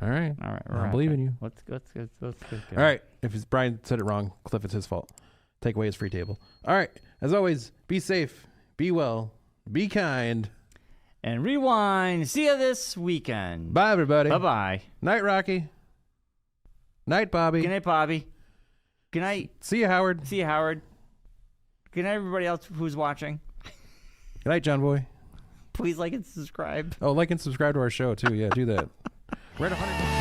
All right. All right. I believe in you. Let's go. All right. If Brian said it wrong, Cliff, it's his fault. Take away his free table. All right. As always, be safe, be well, be kind. And rewind. See you this weekend. Bye, everybody. Bye-bye. Night, Rocky. Night, Bobby. Good night, Bobby. Good night. See you, Howard. See you, Howard. Good night, everybody else who's watching. Good night, John Boy. Please like and subscribe. Oh, like and subscribe to our show, too. Yeah, do that. We're at 100.